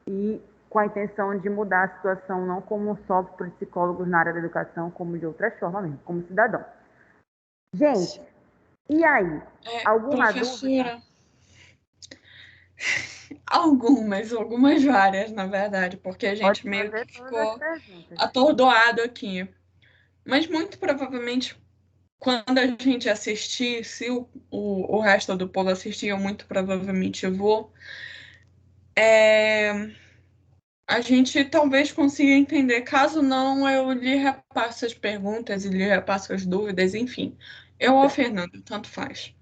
e com a intenção de mudar a situação, não como só por psicólogos na área da educação, como de outras formas mesmo, como cidadão. Gente, e aí? Alguma dúvida? Professora, algumas várias, na verdade, porque a Pode gente meio fazer que todas as ficou perguntas. atordoado aqui. Mas muito provavelmente, quando a gente assistir, se o resto do povo assistir, eu muito provavelmente vou, a gente talvez consiga entender. Caso não, eu lhe repasso as perguntas e lhe repasso as dúvidas, enfim. Eu ou a Fernanda, tanto faz.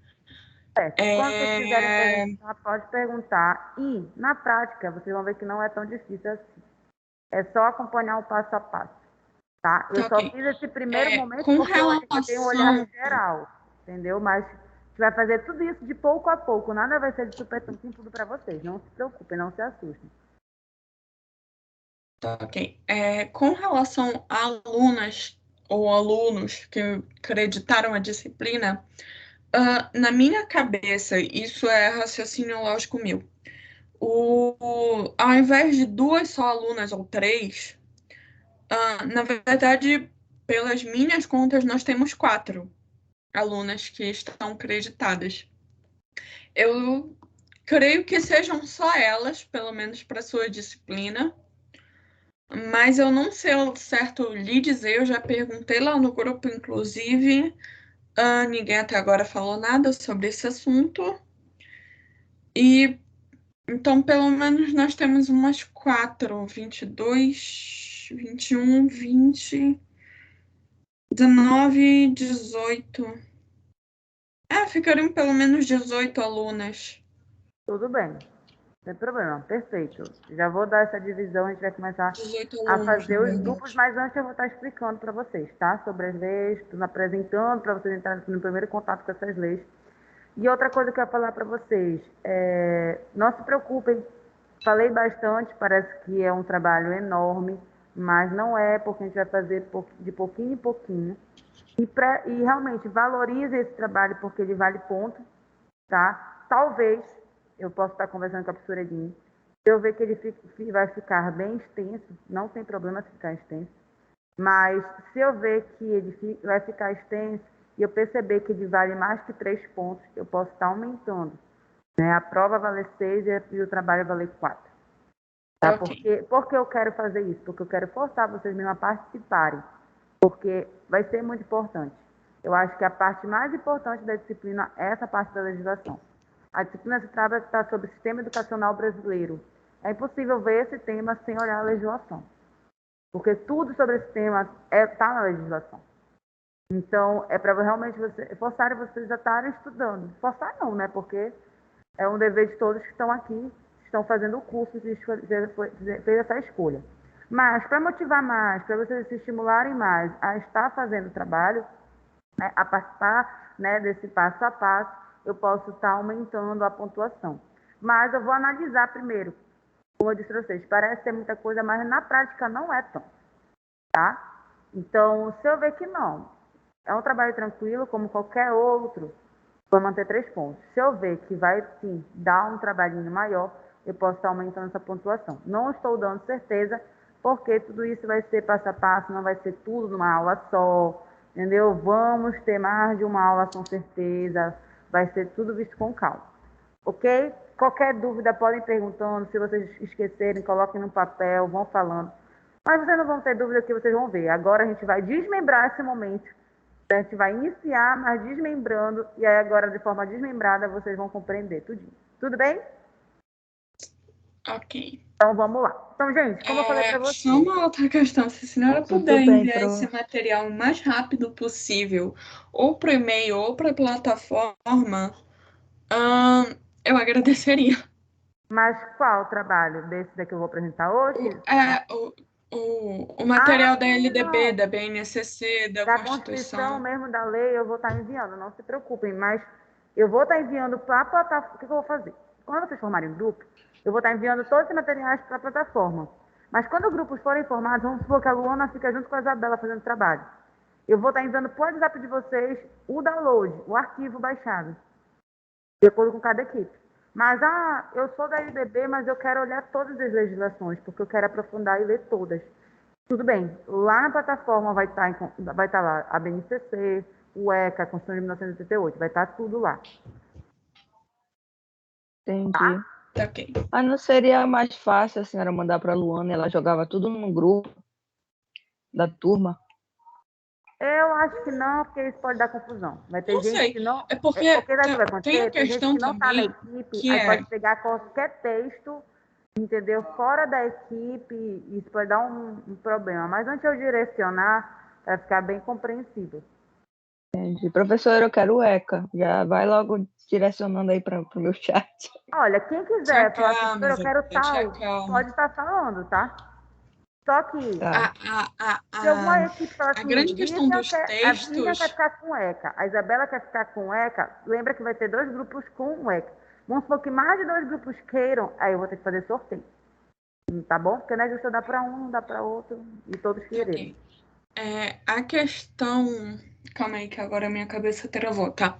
Certo. Quando vocês quiserem É, perguntar, pode perguntar. E, na prática, vocês vão ver que não é tão difícil assim. É só acompanhar o passo a passo, tá? Eu tá só ok. fiz esse primeiro momento Com porque hoje eu tenho um olhar relação. geral, entendeu? Mas a gente vai fazer tudo isso de pouco a pouco. Nada vai ser de supetão com tudo para vocês. Não se preocupem, não se assustem. Tá ok. Com relação a alunas ou alunos que acreditaram a disciplina, na minha cabeça, isso é raciocínio lógico meu. Ao invés de duas só alunas ou três, na verdade, pelas minhas contas, nós temos quatro alunas que estão creditadas. Eu creio que sejam só elas, pelo menos para sua disciplina, mas eu não sei ao certo lhe dizer. Eu já perguntei lá no grupo, inclusive, ninguém até agora falou nada sobre esse assunto. E então, pelo menos, nós temos umas quatro: 22, 21, 20, 19, 18. Ficariam pelo menos 18 alunas. Tudo bem. Sem problema, perfeito. Já vou dar essa divisão, a gente vai começar 18 a alunos, fazer na os grupos, verdade. mas antes eu vou estar explicando para vocês, tá? Sobre as leis, tudo apresentando para vocês entrarem no primeiro contato com essas leis. E outra coisa que eu ia falar para vocês, não se preocupem, falei bastante, parece que é um trabalho enorme, mas não é, porque a gente vai fazer de pouquinho em pouquinho. E realmente valorize esse trabalho, porque ele vale ponto, tá? Talvez, eu possa estar conversando com a professora Edine, se eu ver que ele vai ficar bem extenso, não tem problema se ficar extenso, mas se eu ver que ele vai ficar extenso e eu perceber que ele vale mais que 3 pontos, eu posso estar aumentando, né? A prova vale 6 e o trabalho vale 4. Tá? Ok. Porque eu quero fazer isso? Porque eu quero forçar vocês mesmo a participarem, porque vai ser muito importante. Eu acho que a parte mais importante da disciplina é essa parte da legislação. A disciplina se trata sobre o sistema educacional brasileiro. É impossível ver esse tema sem olhar a legislação, porque tudo sobre esse tema está na legislação. Então, é para realmente forçarem vocês a estarem estudando. Forçar não, né? Porque é um dever de todos que estão aqui, estão fazendo o curso e fez essa escolha. Mas, para motivar mais, para vocês se estimularem mais a estar fazendo o trabalho, né, a participar, né, desse passo a passo, eu posso estar aumentando a pontuação. Mas eu vou analisar primeiro. Como eu disse para vocês, parece ser muita coisa, mas na prática não é tão, tá? Então, se eu ver que não, é um trabalho tranquilo, como qualquer outro, vou manter 3 pontos. Se eu ver que vai, sim, dar um trabalhinho maior, eu posso estar aumentando essa pontuação. Não estou dando certeza, porque tudo isso vai ser passo a passo, não vai ser tudo numa aula só, entendeu? Vamos ter mais de uma aula com certeza, vai ser tudo visto com calma, ok? Qualquer dúvida podem ir perguntando, se vocês esquecerem, coloquem no papel, vão falando. Mas vocês não vão ter dúvida que vocês vão ver. Agora a gente vai desmembrar esse momento. A gente vai iniciar, mas desmembrando, e aí agora, de forma desmembrada, vocês vão compreender tudinho. Tudo bem? Ok. Então, vamos lá. Então, gente, como eu falei para Só vocês, uma outra questão. Se a senhora Tudo puder bem, enviar esse prof. material o mais rápido possível, ou para e-mail ou para plataforma, eu agradeceria. mas qual trabalho desse daqui eu vou apresentar O, hoje? é, o, o Ah, material da LDB, não! da BNCC, da Da Constituição Constituição. mesmo, da lei, eu vou estar enviando, não se preocupem, mas eu vou estar enviando para a plataforma. O que eu vou fazer? Quando vocês formarem um grupo, eu vou estar enviando todos os materiais para a plataforma. Mas quando os grupos forem formados, vamos supor que a Luana fica junto com a Isabela fazendo trabalho. Eu vou estar enviando para o WhatsApp de vocês o download, o arquivo baixado. de acordo com cada equipe. Mas, eu sou da LDB, mas eu quero olhar todas as legislações, porque eu quero aprofundar e ler todas. Tudo bem, lá na plataforma vai estar lá a BNCC, o ECA, a Constituição de 1988, vai estar tudo lá. Entendi. Ok. Mas não seria mais fácil a senhora mandar para a Luana, ela jogava tudo num grupo da turma? Eu acho que não, porque isso pode dar confusão. Vai ter Não gente sei. que não. É porque Porque daí o que vai tem a acontecer? Tem gente questão que não está na também equipe, que aí é. pode pegar qualquer texto, entendeu? Fora da equipe, e isso pode dar um problema. Mas antes de eu direcionar, vai ficar bem compreensível. Entendi. Professora, eu quero o ECA. Já vai logo direcionando aí para o meu chat. Olha, quem Se quiser falar assim, acalma, "Professora, eu quero Isabela, te tal", acalma. pode estar falando, tá? Só que Tá. se alguma equipe falar A assim, grande questão dos A Vivian quer textos. ficar com o ECA, a Isabela quer ficar com o ECA, lembra que vai ter 2 grupos com o ECA. Vamos supor que mais de 2 grupos queiram, aí eu vou ter que fazer sorteio. Tá bom? Porque não é justo eu dar para um, não dá para outro, e todos quererem. Ok. A questão. Calma aí, que agora a minha cabeça travou, tá?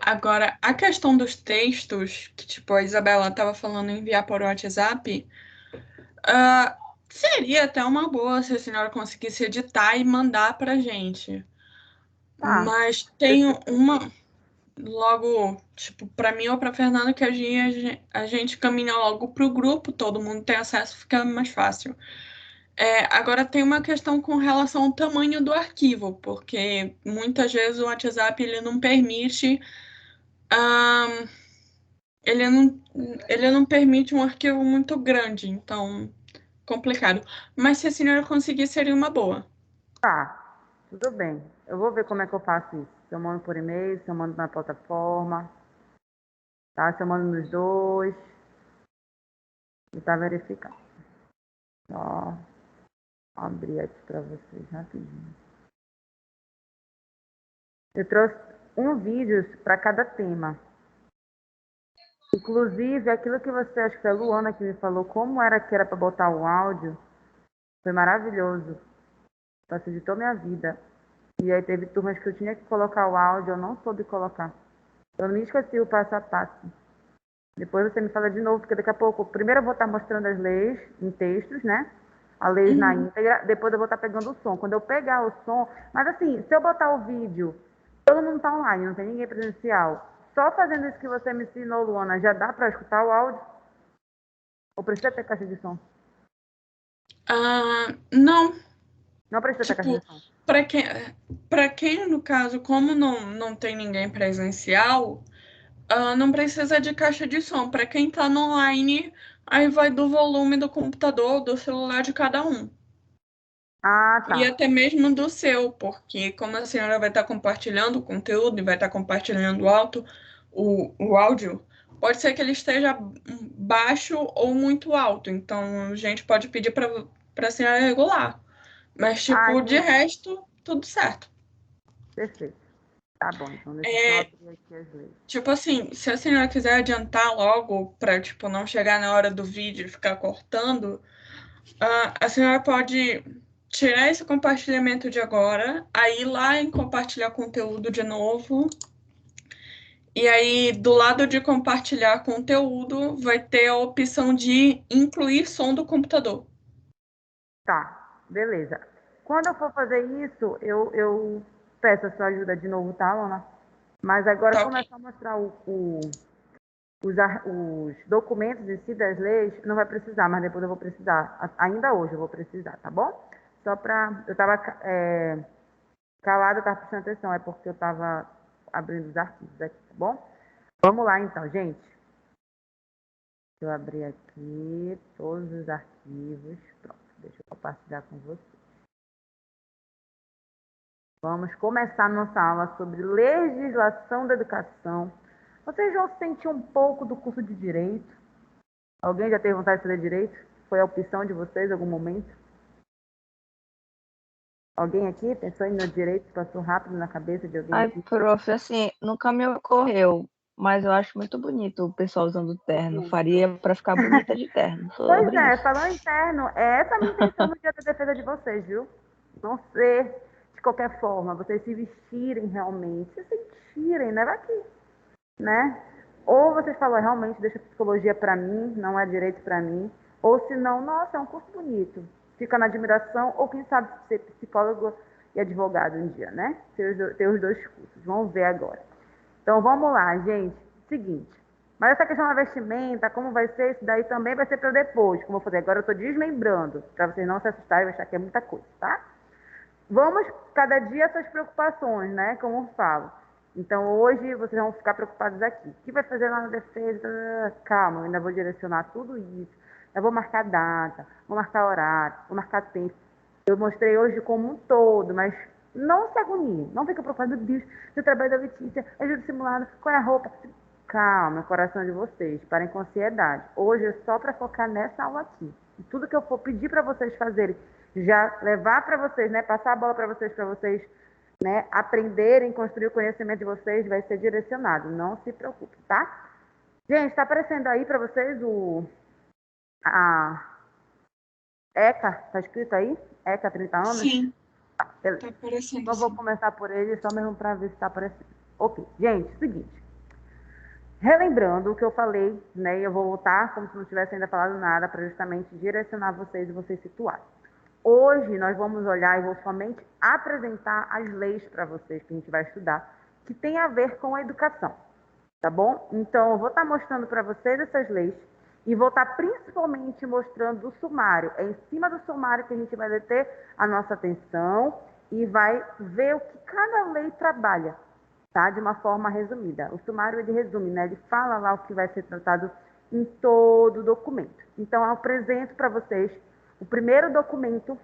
Agora, a questão dos textos, que tipo, a Isabela estava falando em enviar por WhatsApp, ah, seria até uma boa se a senhora conseguisse editar e mandar pra gente. Tá. Mas tem uma. Logo, tipo, para mim ou para Fernanda, que a gente caminha logo pro grupo, todo mundo tem acesso, fica mais fácil. Agora tem uma questão com relação ao tamanho do arquivo, porque muitas vezes o WhatsApp ele não permite, ahn, ele não permite um arquivo muito grande, então complicado. Mas se a senhora conseguir, seria uma boa. Tá, tudo bem. Eu vou ver como é que eu faço isso. Se eu mando por e-mail, se eu mando na plataforma, tá? Se eu mando nos dois. E tá verificado. Só abrir aqui para vocês rapidinho. Eu trouxe um vídeo para cada tema. Inclusive, aquilo que você, acho que foi a Luana que me falou, como era que era para botar o áudio, foi maravilhoso. Facilitou minha vida. E aí teve turmas que eu tinha que colocar o áudio, eu não soube colocar. Eu me esqueci o passo a passo. Depois você me fala de novo, porque daqui a pouco, primeiro eu vou estar mostrando as leis em textos, né? A lei na íntegra, depois eu vou estar pegando o som. Quando eu pegar o som, mas assim, se eu botar o vídeo, todo mundo está online, não tem ninguém presencial. Só fazendo isso que você me ensinou, Luana, já dá para escutar o áudio? Ou precisa ter caixa de som? Não, Não precisa ter caixa tipo, de som. para quem, para quem, no caso, como não tem ninguém presencial, não precisa de caixa de som. Para quem está no online, aí vai do volume do computador, do celular de cada um. Ah, E tá. até mesmo do seu, porque como a senhora vai estar compartilhando o conteúdo e vai estar compartilhando o áudio, pode ser que ele esteja baixo ou muito alto. Então, a gente pode pedir para a senhora regular. Mas, Ah, tipo, de entendi. resto, tudo certo. Perfeito. Tá bom, então deixa eu só É, abrir aqui as leis. tipo assim, se a senhora quiser adiantar logo para, tipo, não chegar na hora do vídeo e ficar cortando, a senhora pode tirar esse compartilhamento de agora, aí ir lá em compartilhar conteúdo de novo, e aí do lado de compartilhar conteúdo vai ter a opção de incluir som do computador. Tá, beleza. Quando eu for fazer isso, eu peço a sua ajuda de novo, tá, Lona? Mas agora, Tá como é ok. só mostrar os documentos em si das leis, não vai precisar, mas depois eu vou precisar. Ainda hoje eu vou precisar, tá bom? Só pra. Eu tava calada, eu tava prestando atenção, é porque eu tava abrindo os arquivos aqui, tá bom? Vamos lá então, gente. Deixa eu abrir aqui todos os arquivos. Pronto, deixa eu compartilhar com vocês. Vamos começar nossa aula sobre legislação da educação. Vocês vão sentir um pouco do curso de Direito? Alguém já teve vontade de fazer Direito? Foi a opção de vocês em algum momento? Alguém aqui pensou em no Direito? Passou rápido na cabeça de alguém Ai, aqui? prof, assim, nunca me ocorreu, mas eu acho muito bonito o pessoal usando terno. Faria para ficar bonita de terno, Pois sobre é, isso. falando em terno, é essa a minha intenção no dia da defesa de vocês, viu? Não ser de qualquer forma, vocês se vestirem realmente, se sentirem, né? Vai que, né? ou vocês falam, realmente, deixa psicologia para mim, não é direito para mim, ou se não, nossa, é um curso bonito, fica na admiração, ou quem sabe ser psicólogo e advogado um dia, né? Ter os dois cursos, vamos ver agora. Então, vamos lá, gente. Seguinte, mas essa questão da vestimenta, como vai ser, isso daí também vai ser para depois, como eu falei, agora eu estou desmembrando, para vocês não se assustarem e achar que é muita coisa, tá? Vamos, cada dia, essas preocupações, né? Como eu falo. Então, hoje, vocês vão ficar preocupados aqui. O que vai fazer lá na defesa? Calma, eu ainda vou direcionar tudo isso. Eu vou marcar data, vou marcar horário, vou marcar tempo. Eu mostrei hoje como um todo, mas não se agonie. Não fica preocupado, meu Deus, seu trabalho da Letícia, ajuda simulado, qual é a roupa? Calma, coração de vocês, parem com ansiedade. Hoje é só para focar nessa aula aqui. E tudo que eu for pedir para vocês fazerem, já levar para vocês, né, passar a bola para vocês, né, aprenderem, construir o conhecimento de vocês, vai ser direcionado. Não se preocupe, tá? Gente, está aparecendo aí para vocês a ECA, tá escrito aí? ECA 30 anos? Sim, Tá, beleza. tá aparecendo Então, vou sim. começar por ele, só mesmo para ver se está aparecendo. Ok, gente, seguinte. Relembrando o que eu falei, né, eu vou voltar como se não tivesse ainda falado nada, para justamente direcionar vocês e vocês situarem. Hoje nós vamos olhar e vou somente apresentar as leis para vocês que a gente vai estudar, que tem a ver com a educação, tá bom? Então, eu vou estar mostrando para vocês essas leis e vou estar principalmente mostrando o sumário. É em cima do sumário que a gente vai deter a nossa atenção e vai ver o que cada lei trabalha, tá? De uma forma resumida. O sumário, ele resume, né? Ele fala lá o que vai ser tratado em todo o documento. Então, eu apresento para vocês o primeiro documento,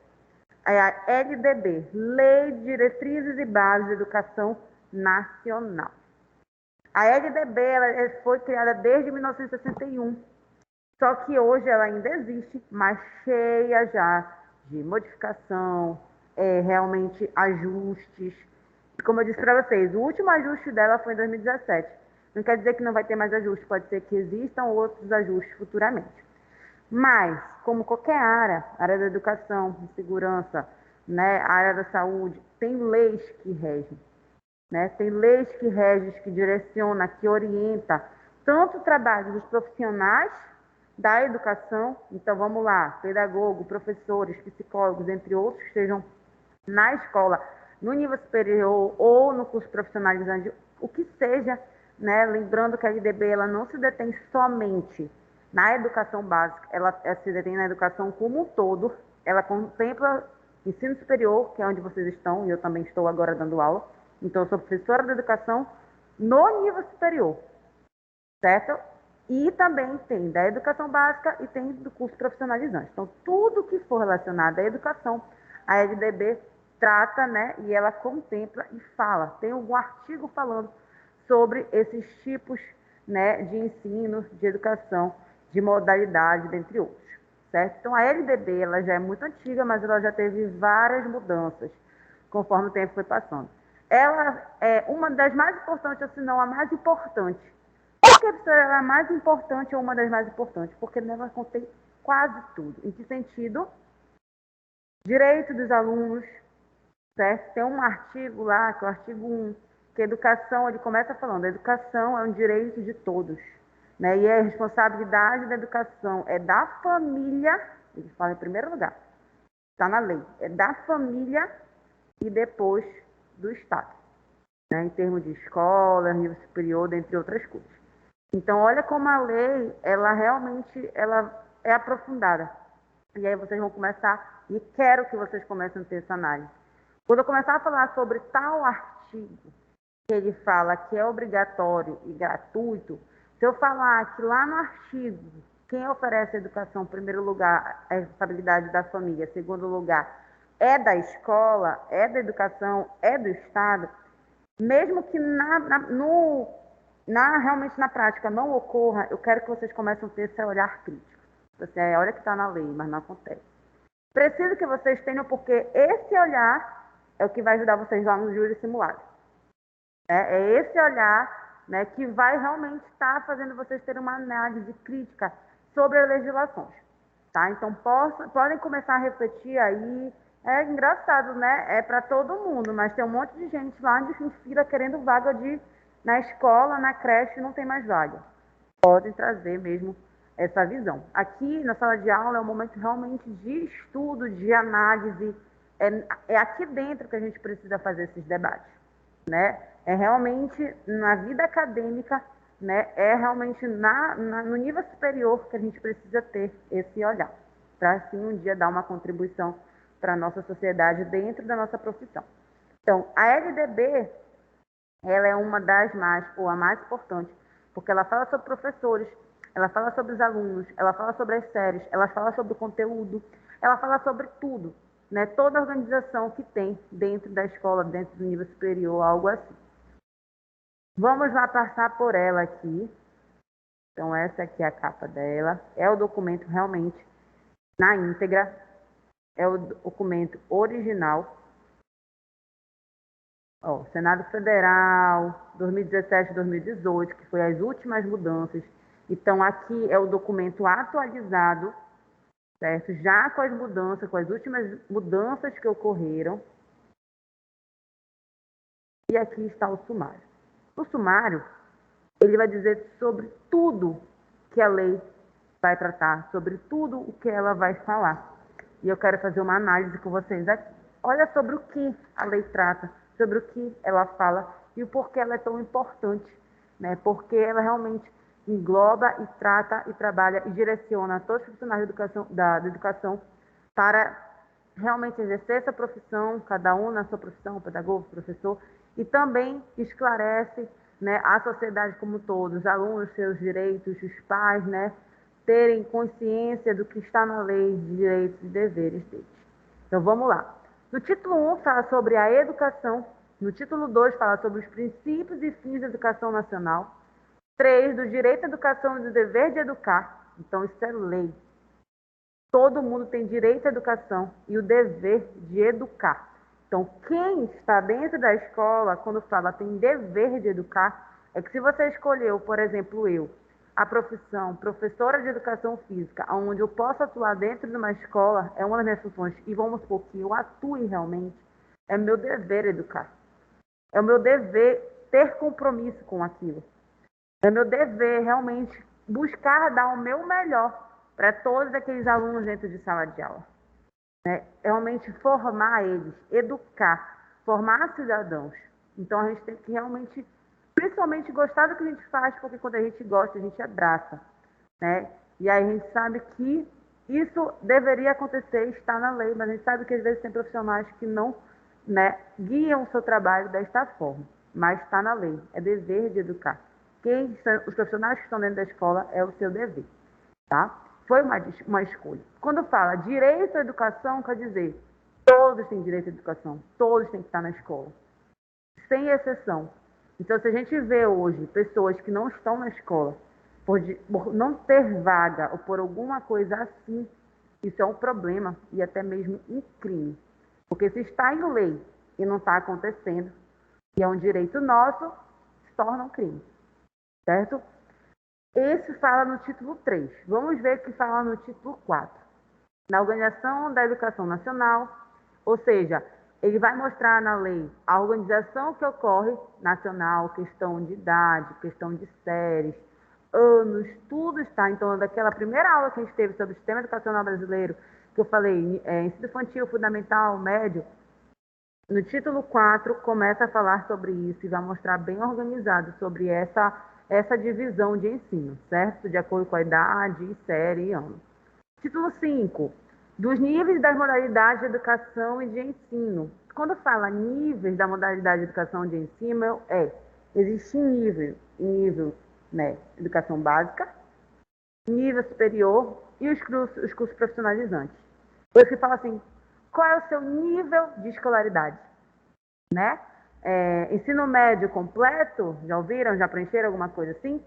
é a LDB, Lei de Diretrizes e Bases de Educação Nacional. A LDB ela foi criada desde 1961, só que hoje ela ainda existe, mas cheia já de modificação, realmente ajustes. Como eu disse para vocês, o último ajuste dela foi em 2017. Não quer dizer que não vai ter mais ajustes, pode ser que existam outros ajustes futuramente. Mas, como qualquer área da educação, de segurança, né, a área da saúde, tem leis que regem. Né? Tem leis que regem, que direciona, que orienta tanto o trabalho dos profissionais da educação, então vamos lá, pedagogo, professores, psicólogos, entre outros, que estejam na escola, no nível superior ou no curso profissionalizante, o que seja, né? Lembrando que a LDB ela não se detém somente na educação básica, ela se detém na educação como um todo, ela contempla ensino superior, que é onde vocês estão, e eu também estou agora dando aula, então eu sou professora de educação no nível superior, certo? E também tem da educação básica e tem do curso profissionalizante. Então, tudo que for relacionado à educação, a LDB trata, né, e ela contempla e fala. Tem algum artigo falando sobre esses tipos, né, de ensino, de educação, de modalidade, dentre outros, certo? Então, a LDB, ela já é muito antiga, mas ela já teve várias mudanças, conforme o tempo foi passando. Ela é uma das mais importantes, ou se não a mais importante. Por que ela é a mais importante ou uma das mais importantes? Porque nela contém quase tudo. Em que sentido? Direito dos alunos, certo? Tem um artigo lá, que é o artigo 1, que a educação, ele começa falando, a educação é um direito de todos, né? E a responsabilidade da educação é da família, ele fala em primeiro lugar, está na lei, é da família e depois do Estado, né? Em termos de escola, nível superior, dentre outras coisas. Então, olha como a lei, ela realmente ela é aprofundada. E aí vocês vão começar, e quero que vocês comecem a ter essa análise. Quando eu começar a falar sobre tal artigo, que ele fala que é obrigatório e gratuito, se eu falar que lá no artigo, quem oferece a educação, em primeiro lugar, é a responsabilidade da família, em segundo lugar, é da escola, é da educação, é do Estado, mesmo que realmente na prática não ocorra, eu quero que vocês comecem a ter esse olhar crítico. Você olha que está na lei, mas não acontece. Preciso que vocês tenham, porque esse olhar é o que vai ajudar vocês lá no júri simulado. É esse olhar, né, que vai realmente estar fazendo vocês terem uma análise crítica sobre as legislações. Tá? Então, podem começar a refletir aí. É engraçado, né? É para todo mundo, mas tem um monte de gente lá em fila querendo vaga na escola, na creche, não tem mais vaga. podem trazer mesmo essa visão. Aqui na sala de aula é um momento realmente de estudo, de análise, é aqui dentro que a gente precisa fazer esses debates, né? É realmente na vida acadêmica, né? É realmente no nível superior que a gente precisa ter esse olhar, para assim um dia dar uma contribuição para a nossa sociedade dentro da nossa profissão. Então, a LDB, ela é uma das mais, ou a mais importante, porque ela fala sobre professores, ela fala sobre os alunos, ela fala sobre as séries, ela fala sobre o conteúdo, ela fala sobre tudo, né? Toda a organização que tem dentro da escola, dentro do nível superior, algo assim. Vamos lá passar por ela aqui. Então, essa aqui é a capa dela. É o documento realmente na íntegra. É o documento original. Ó, Senado Federal, 2017-2018, que foi as últimas mudanças. Então, aqui é o documento atualizado, certo? Já com as mudanças, com as últimas mudanças que ocorreram. E aqui está o sumário. O sumário, ele vai dizer sobre tudo que a lei vai tratar, sobre tudo o que ela vai falar. E eu quero fazer uma análise com vocês aqui. Olha sobre o que a lei trata, sobre o que ela fala e o porquê ela é tão importante, né? Porque ela realmente engloba e trata e trabalha e direciona todos os profissionais da educação para realmente exercer essa profissão, cada um na sua profissão, pedagogo, professor, e também esclarece, né, a sociedade como um todo, os alunos, seus direitos, os pais, né, terem consciência do que está na lei de direitos e deveres deles. Então vamos lá. No título 1 fala sobre a educação, no título 2 fala sobre os princípios e fins da educação nacional, 3 do direito à educação e do dever de educar, então isso é lei. Todo mundo tem direito à educação e o dever de educar. Então, quem está dentro da escola, quando fala tem dever de educar, é que se você escolheu, por exemplo, eu, a profissão professora de educação física, onde eu posso atuar dentro de uma escola, é uma das minhas funções, e vamos supor que eu atue realmente, é meu dever educar. É o meu dever ter compromisso com aquilo. É meu dever realmente buscar dar o meu melhor para todos aqueles alunos dentro de sala de aula. Né? Realmente formar eles, educar, formar cidadãos. Então a gente tem que realmente, principalmente, gostar do que a gente faz, porque quando a gente gosta, a gente abraça. Né? E aí a gente sabe que isso deveria acontecer, está na lei, mas a gente sabe que às vezes tem profissionais que não, né, guiam o seu trabalho desta forma. Mas está na lei, é dever de educar. Os profissionais que estão dentro da escola é o seu dever. Tá? Foi uma escolha. Quando fala direito à educação, quer dizer, todos têm direito à educação, todos têm que estar na escola, sem exceção. Então, se a gente vê hoje pessoas que não estão na escola, por não ter vaga ou por alguma coisa assim, isso é um problema e até mesmo um crime. Porque se está em lei e não está acontecendo, e é um direito nosso, se torna um crime. Certo? Esse fala no título 3. Vamos ver o que fala no título 4. Na Organização da Educação Nacional, ou seja, ele vai mostrar na lei a organização que ocorre nacional, questão de idade, questão de séries, anos, tudo está. Então, daquela primeira aula que a gente teve sobre o sistema educacional brasileiro, que eu falei, ensino infantil, fundamental, médio, no título 4 começa a falar sobre isso e vai mostrar bem organizado sobre essa divisão de ensino, certo? De acordo com a idade, série e ano. Título 5, dos níveis das modalidades de educação e de ensino. Quando fala níveis da modalidade de educação e de ensino, existe nível, né, educação básica, nível superior e os cursos profissionalizantes. Por isso que fala assim, qual é o seu nível de escolaridade, né? Ensino médio completo, já ouviram? Já preencheram alguma coisa assim?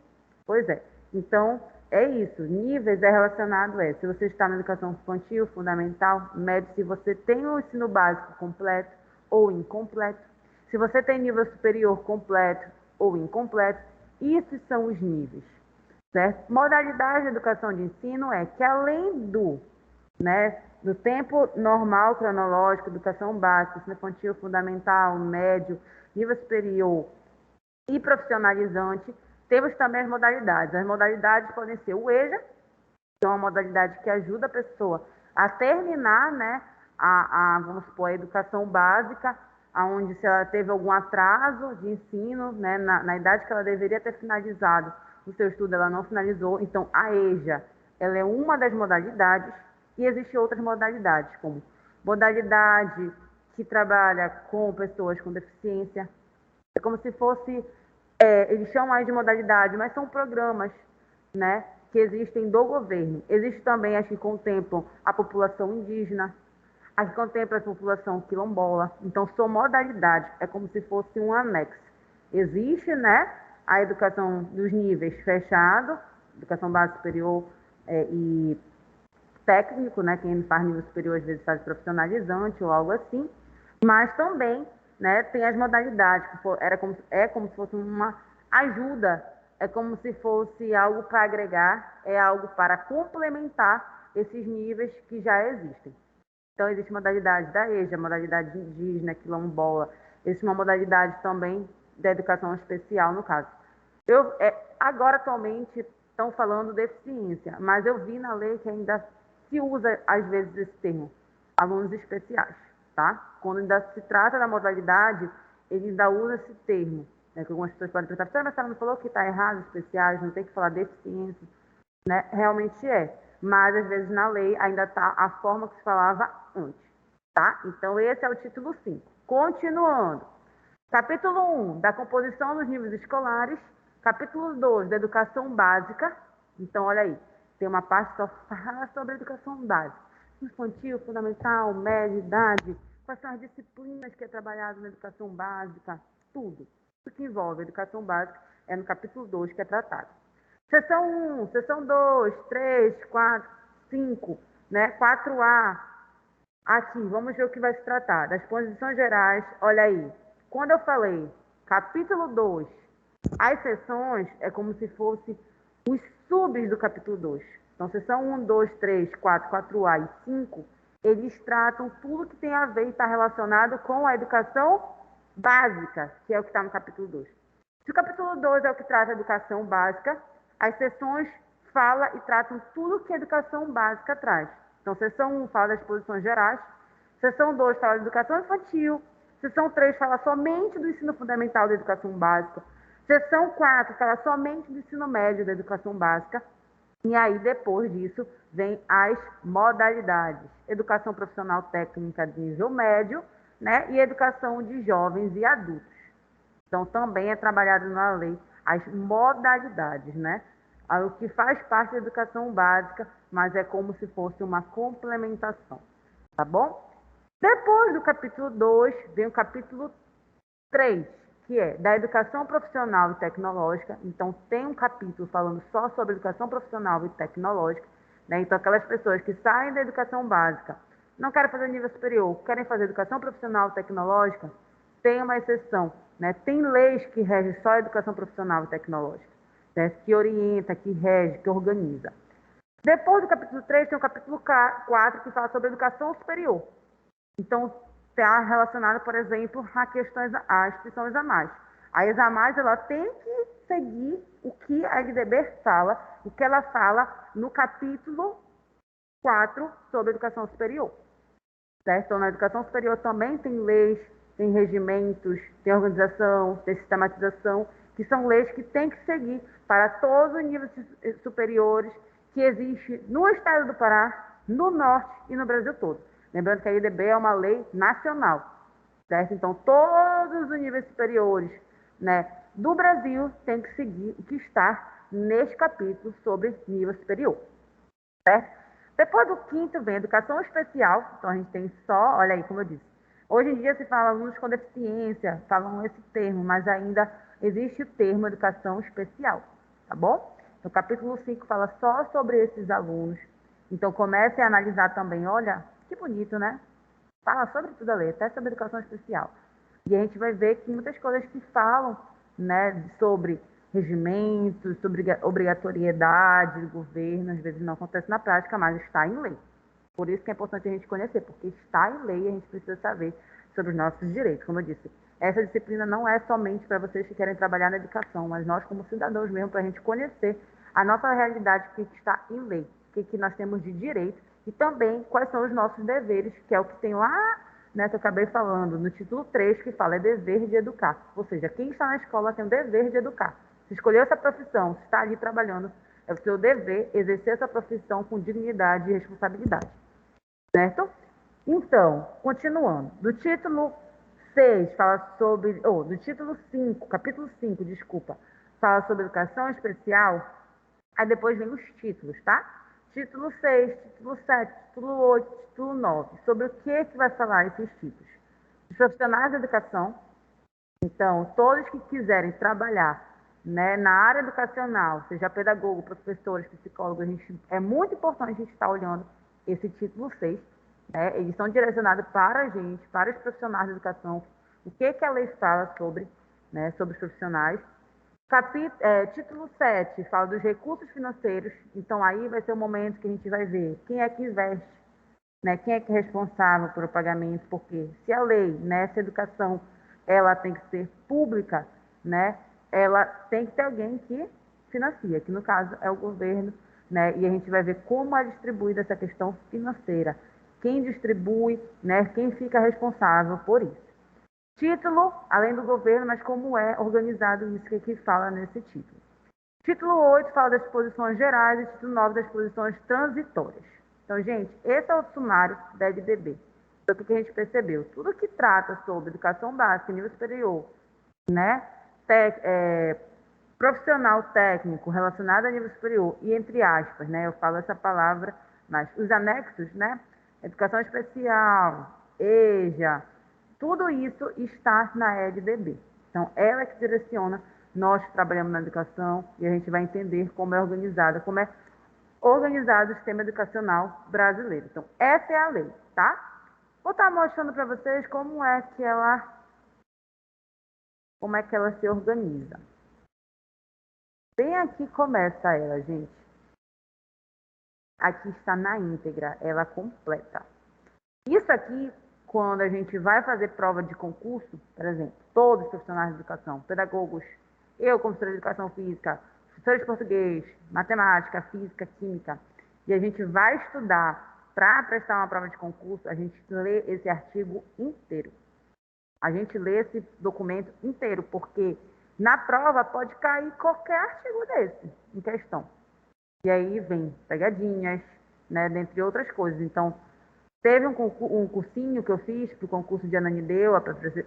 Pois é. Então, é isso. Níveis é relacionado se você está na educação infantil, fundamental, médio, se você tem o ensino básico completo ou incompleto, se você tem nível superior completo ou incompleto, esses são os níveis, certo? Modalidade de educação de ensino é que além do tempo normal cronológico, educação básica, ensino infantil, fundamental, médio, nível superior e profissionalizante, Temos também as modalidades. As modalidades podem ser o EJA, que é uma modalidade que ajuda a pessoa a terminar, né, vamos supor, a educação básica, onde se ela teve algum atraso de ensino, né, na idade que ela deveria ter finalizado o seu estudo, ela não finalizou. Então, a EJA, ela é uma das modalidades, e existem outras modalidades, como modalidade que trabalha com pessoas com deficiência. É como se fosse, eles chamam aí de modalidade, mas são programas, né, que existem do governo. Existem também as que contemplam a população indígena, as que contemplam a população quilombola. Então, são modalidades, é como se fosse um anexo. Existe, né, a educação dos níveis fechado, educação básica superior e técnico, né, quem faz nível superior às vezes faz profissionalizante ou algo assim, mas também, né, tem as modalidades, é como se fosse uma ajuda, é como se fosse algo para agregar, é algo para complementar esses níveis que já existem. Então, existe modalidade da EJA, modalidade indígena, quilombola, existe uma modalidade também da educação especial, no caso. Agora, atualmente, estão falando deficiência, mas eu vi na lei que ainda se usa, às vezes, esse termo, alunos especiais, tá? Quando ainda se trata da modalidade, ele ainda usa esse termo, né? Que algumas pessoas podem pensar, mas a senhora não falou que está errado, especiais, não tem que falar deficiência, né? Realmente é, mas às vezes na lei ainda está a forma que se falava antes, tá? Então, esse é o título 5. Continuando. Capítulo 1, da composição dos níveis escolares. Capítulo 2, da educação básica. Então, olha aí, tem uma parte que só fala sobre a educação básica. Infantil, fundamental, média, idade, quais são as disciplinas que é trabalhado na educação básica, tudo. Tudo que envolve a educação básica é no capítulo 2 que é tratado. Seção 1, seção 2, 3, 4, 5, né? 4A. Aqui, vamos ver o que vai se tratar. Das posições gerais, olha aí. Quando eu falei capítulo 2, as seções é como se fosse os subs do capítulo 2. Então, seção 1, 2, 3, 4, 4A e 5, eles tratam tudo que tem a ver e está relacionado com a educação básica, que é o que está no capítulo 2. Se o capítulo 2 é o que trata a educação básica, as seções falam e tratam tudo que a educação básica traz. Então, seção 1 fala das posições gerais, seção 2 fala da educação infantil, seção 3 fala somente do ensino fundamental da educação básica, seção 4 fala somente do ensino médio da educação básica, e aí depois disso vem as modalidades, educação profissional técnica de nível médio, né, e educação de jovens e adultos. Então, também é trabalhado na lei as modalidades, né? O que faz parte da educação básica, mas é como se fosse uma complementação, tá bom? Depois do capítulo 2, vem o capítulo 3, que é da educação profissional e tecnológica. Então, tem um capítulo falando só sobre educação profissional e tecnológica, né? Então, aquelas pessoas que saem da educação básica, não querem fazer nível superior, querem fazer educação profissional e tecnológica, tem uma exceção, né? Tem leis que regem só a educação profissional e tecnológica, né? Que orienta, que rege, que organiza. Depois do capítulo 3, tem o capítulo 4, que fala sobre educação superior. Então, está relacionado, por exemplo, a questões, a instituições a mais. A ESA+, ela tem que seguir o que a LDB fala, o que ela fala no capítulo 4 sobre educação superior. Certo? Então, na educação superior também tem leis, tem regimentos, tem organização, tem sistematização, que são leis que tem que seguir para todos os níveis superiores que existem no estado do Pará, no norte e no Brasil todo. Lembrando que a IDB é uma lei nacional, certo? Então, todos os níveis superiores, né, do Brasil têm que seguir o que está neste capítulo sobre nível superior, certo? Depois do 5º vem a educação especial. Então, a gente tem só, olha aí, como eu disse, hoje em dia se fala alunos com deficiência, falam esse termo, mas ainda existe o termo educação especial, tá bom? Então, o capítulo 5 fala só sobre esses alunos. Então, comecem a analisar também, olha, que bonito, né? Fala sobre tudo ali, até sobre educação especial. E a gente vai ver que muitas coisas que falam, né, sobre regimentos, sobre obrigatoriedade do governo, às vezes não acontece na prática, mas está em lei. Por isso que é importante a gente conhecer, porque está em lei e a gente precisa saber sobre os nossos direitos, como eu disse. Essa disciplina não é somente para vocês que querem trabalhar na educação, mas nós como cidadãos mesmo, para a gente conhecer a nossa realidade que está em lei, o que nós temos de direito e também quais são os nossos deveres, que é o que tem lá, né, que eu acabei falando, no título 3, que fala é dever de educar. Ou seja, quem está na escola tem o dever de educar. Se escolheu essa profissão, se está ali trabalhando, é o seu dever exercer essa profissão com dignidade e responsabilidade. Certo? Então, continuando. Do título 6 fala sobre, do título 5, capítulo 5, desculpa, fala sobre educação especial, aí depois vem os títulos, tá? Título 6, título 7, título 8, título 9. Sobre o que vai falar esses títulos? Os profissionais da educação, então, todos que quiserem trabalhar, né, na área educacional, seja pedagogo, professores, psicólogos, é muito importante a gente estar olhando esse título 6, né? Eles são direcionados para a gente, para os profissionais da educação, o que a lei fala sobre, né, sobre os profissionais. Título 7 fala dos recursos financeiros, então aí vai ser o momento que a gente vai ver quem é que investe, né, quem é que é responsável pelo pagamento, porque se a lei, né, se a educação, ela tem que ser pública, né, ela tem que ter alguém que financia, que no caso é o governo, né, e a gente vai ver como é distribuída essa questão financeira, quem distribui, né, quem fica responsável por isso. Título, além do governo, mas como é organizado isso que aqui fala nesse título. Título 8 fala das disposições gerais e título 9 das disposições transitórias. Então, gente, esse é o sumário da LDB. Então, o que a gente percebeu? Tudo que trata sobre educação básica, nível superior, né, profissional técnico relacionado a nível superior, e entre aspas, né, eu falo essa palavra, mas os anexos, né, educação especial, EJA, tudo isso está na LDB. Então, ela é que direciona, nós trabalhamos na educação e a gente vai entender como é organizado o sistema educacional brasileiro. Então, essa é a lei, tá? Vou estar mostrando para vocês como é que ela se organiza. Bem aqui começa ela, gente. Aqui está na íntegra, ela completa. Isso aqui, quando a gente vai fazer prova de concurso, por exemplo, todos os profissionais de educação, pedagogos, eu como professora de educação física, professora de português, matemática, física, química, e a gente vai estudar para prestar uma prova de concurso, a gente lê esse artigo inteiro. A gente lê esse documento inteiro, porque na prova pode cair qualquer artigo desse em questão. E aí vem pegadinhas, né, dentre outras coisas. Então, teve um cursinho que eu fiz para o concurso de Ananindeua, para ser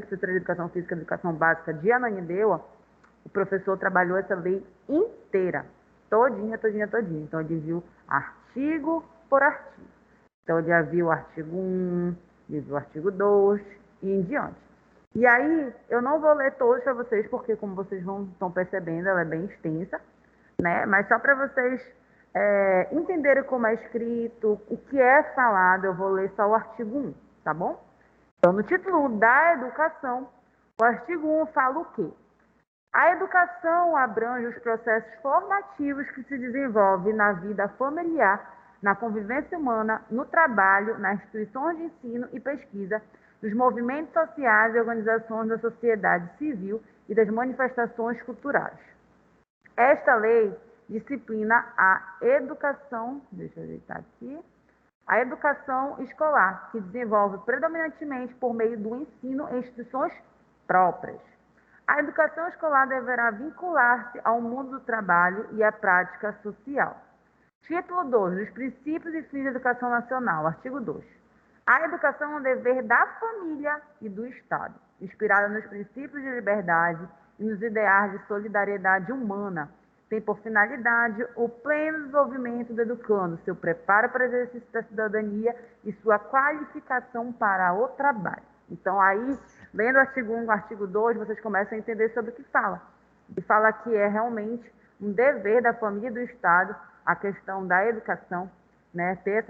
professora de Educação Física e Educação Básica de Ananindeua. O professor trabalhou essa lei inteira, todinha. Então, ele viu artigo por artigo. Então, ele já viu o artigo 1, ele viu o artigo 2 e em diante. E aí, eu não vou ler todos para vocês, porque como vocês estão percebendo, ela é bem extensa, né? Mas só para vocês entenderem como é escrito, o que é falado, eu vou ler só o artigo 1, tá bom? Então, no título 1 da educação, o artigo 1 fala o quê? A educação abrange os processos formativos que se desenvolvem na vida familiar, na convivência humana, no trabalho, nas instituições de ensino e pesquisa, nos movimentos sociais e organizações da sociedade civil e das manifestações culturais. Esta lei disciplina a educação, deixa eu ajeitar aqui, a educação escolar, que desenvolve predominantemente por meio do ensino em instituições próprias. A educação escolar deverá vincular-se ao mundo do trabalho e à prática social. Título 2, dos princípios e fins da educação nacional, artigo 2. A educação é um dever da família e do Estado, inspirada nos princípios de liberdade e nos ideais de solidariedade humana. Tem por finalidade o pleno desenvolvimento do educando, seu preparo para o exercício da cidadania e sua qualificação para o trabalho. Então, aí, lendo o artigo 1 e o artigo 2, vocês começam a entender sobre o que fala. E fala que é realmente um dever da família e do Estado a questão da educação, né, ter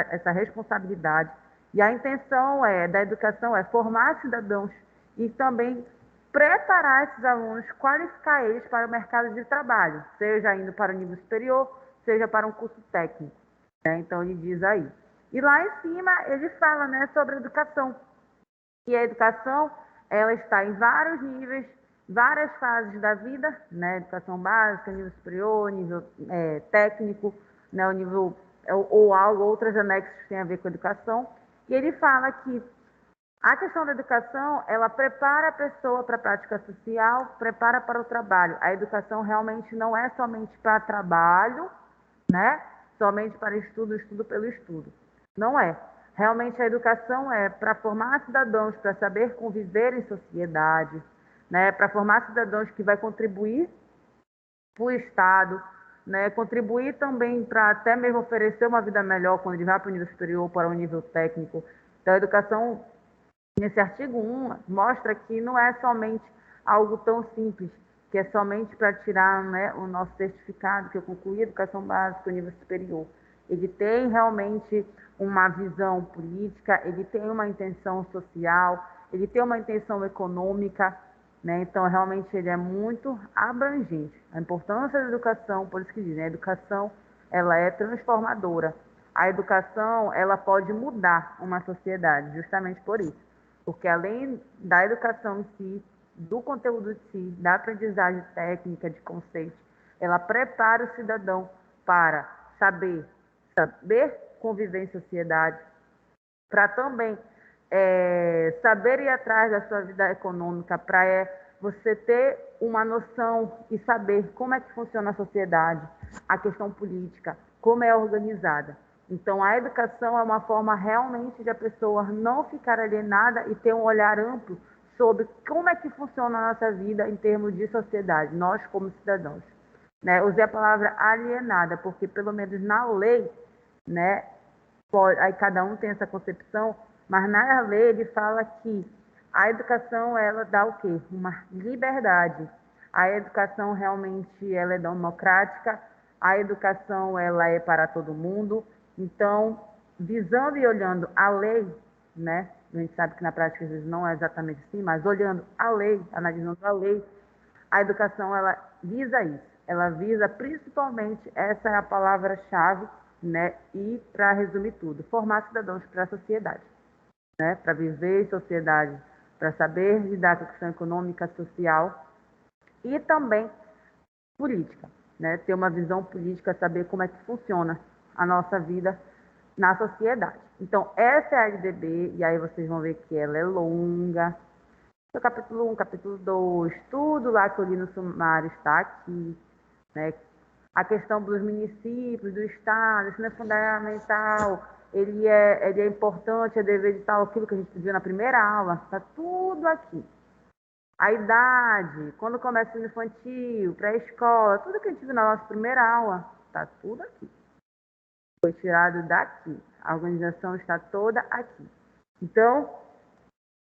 essa responsabilidade. E a intenção da educação é formar cidadãos e também preparar esses alunos, qualificar eles para o mercado de trabalho, seja indo para o nível superior, seja para um curso técnico, né? Então, ele diz aí. E lá em cima, ele fala, né, sobre a educação. E a educação, ela está em vários níveis, várias fases da vida, né? Educação básica, nível superior, nível técnico, né? O nível, ou algo, outros anexos que têm a ver com a educação. E ele fala que a questão da educação, ela prepara a pessoa para a prática social, prepara para o trabalho. A educação realmente não é somente para trabalho, né? Somente para estudo, estudo pelo estudo. Não é. Realmente a educação é para formar cidadãos para saber conviver em sociedade, né? Para formar cidadãos que vai contribuir para o Estado, né? Contribuir também para até mesmo oferecer uma vida melhor quando ele vai para o nível superior, para o nível técnico. Então a educação, nesse artigo 1, mostra que não é somente algo tão simples, que é somente para tirar, né, o nosso certificado, que eu concluí a educação básica, o nível superior. Ele tem realmente uma visão política, ele tem uma intenção social, ele tem uma intenção econômica, né? Então, realmente, ele é muito abrangente. A importância da educação, por isso que dizem, a educação, ela é transformadora. A educação, ela pode mudar uma sociedade, justamente por isso. Porque além da educação em si, do conteúdo em si, da aprendizagem técnica de conceitos, ela prepara o cidadão para saber conviver em sociedade, para também saber ir atrás da sua vida econômica, para você ter uma noção e saber como é que funciona a sociedade, a questão política, como é organizada. Então, a educação é uma forma realmente de a pessoa não ficar alienada e ter um olhar amplo sobre como é que funciona a nossa vida em termos de sociedade, nós como cidadãos. Né? Usei a palavra alienada, porque pelo menos na lei, né, aí cada um tem essa concepção, mas na lei ele fala que a educação, ela dá o quê? Uma liberdade. A educação realmente ela é democrática, a educação ela é para todo mundo. Então, visando e olhando a lei, né? A gente sabe que na prática às vezes não é exatamente assim, mas olhando a lei, analisando a lei, a educação ela visa isso. Ela visa principalmente, essa é a palavra-chave, né? E para resumir tudo, formar cidadãos para a sociedade, né? Para viver em sociedade, para saber lidar com a questão econômica, social e também política, né? Ter uma visão política, saber como é que funciona a nossa vida na sociedade. Então, essa é a LDB, e aí vocês vão ver que ela é longa. O capítulo 1, capítulo 2, tudo lá que eu li no sumário está aqui, né? A questão dos municípios, do Estado, isso não é fundamental, ele é importante, é dever de tal, aquilo que a gente viu na primeira aula, está tudo aqui. A idade, quando começa o infantil, pré-escola, tudo que a gente viu na nossa primeira aula, está tudo aqui. Foi tirado daqui. A organização está toda aqui. Então,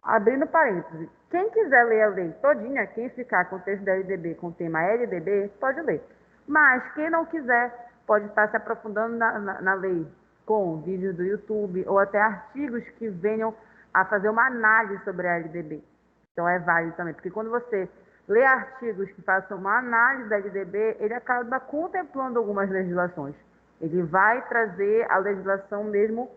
abrindo parênteses, quem quiser ler a lei todinha, quem ficar com o texto da LDB com o tema LDB, pode ler. Mas quem não quiser, pode estar se aprofundando na lei com vídeos do YouTube ou até artigos que venham a fazer uma análise sobre a LDB. Então é válido também, porque quando você lê artigos que façam uma análise da LDB, ele acaba contemplando algumas legislações. Ele vai trazer a legislação mesmo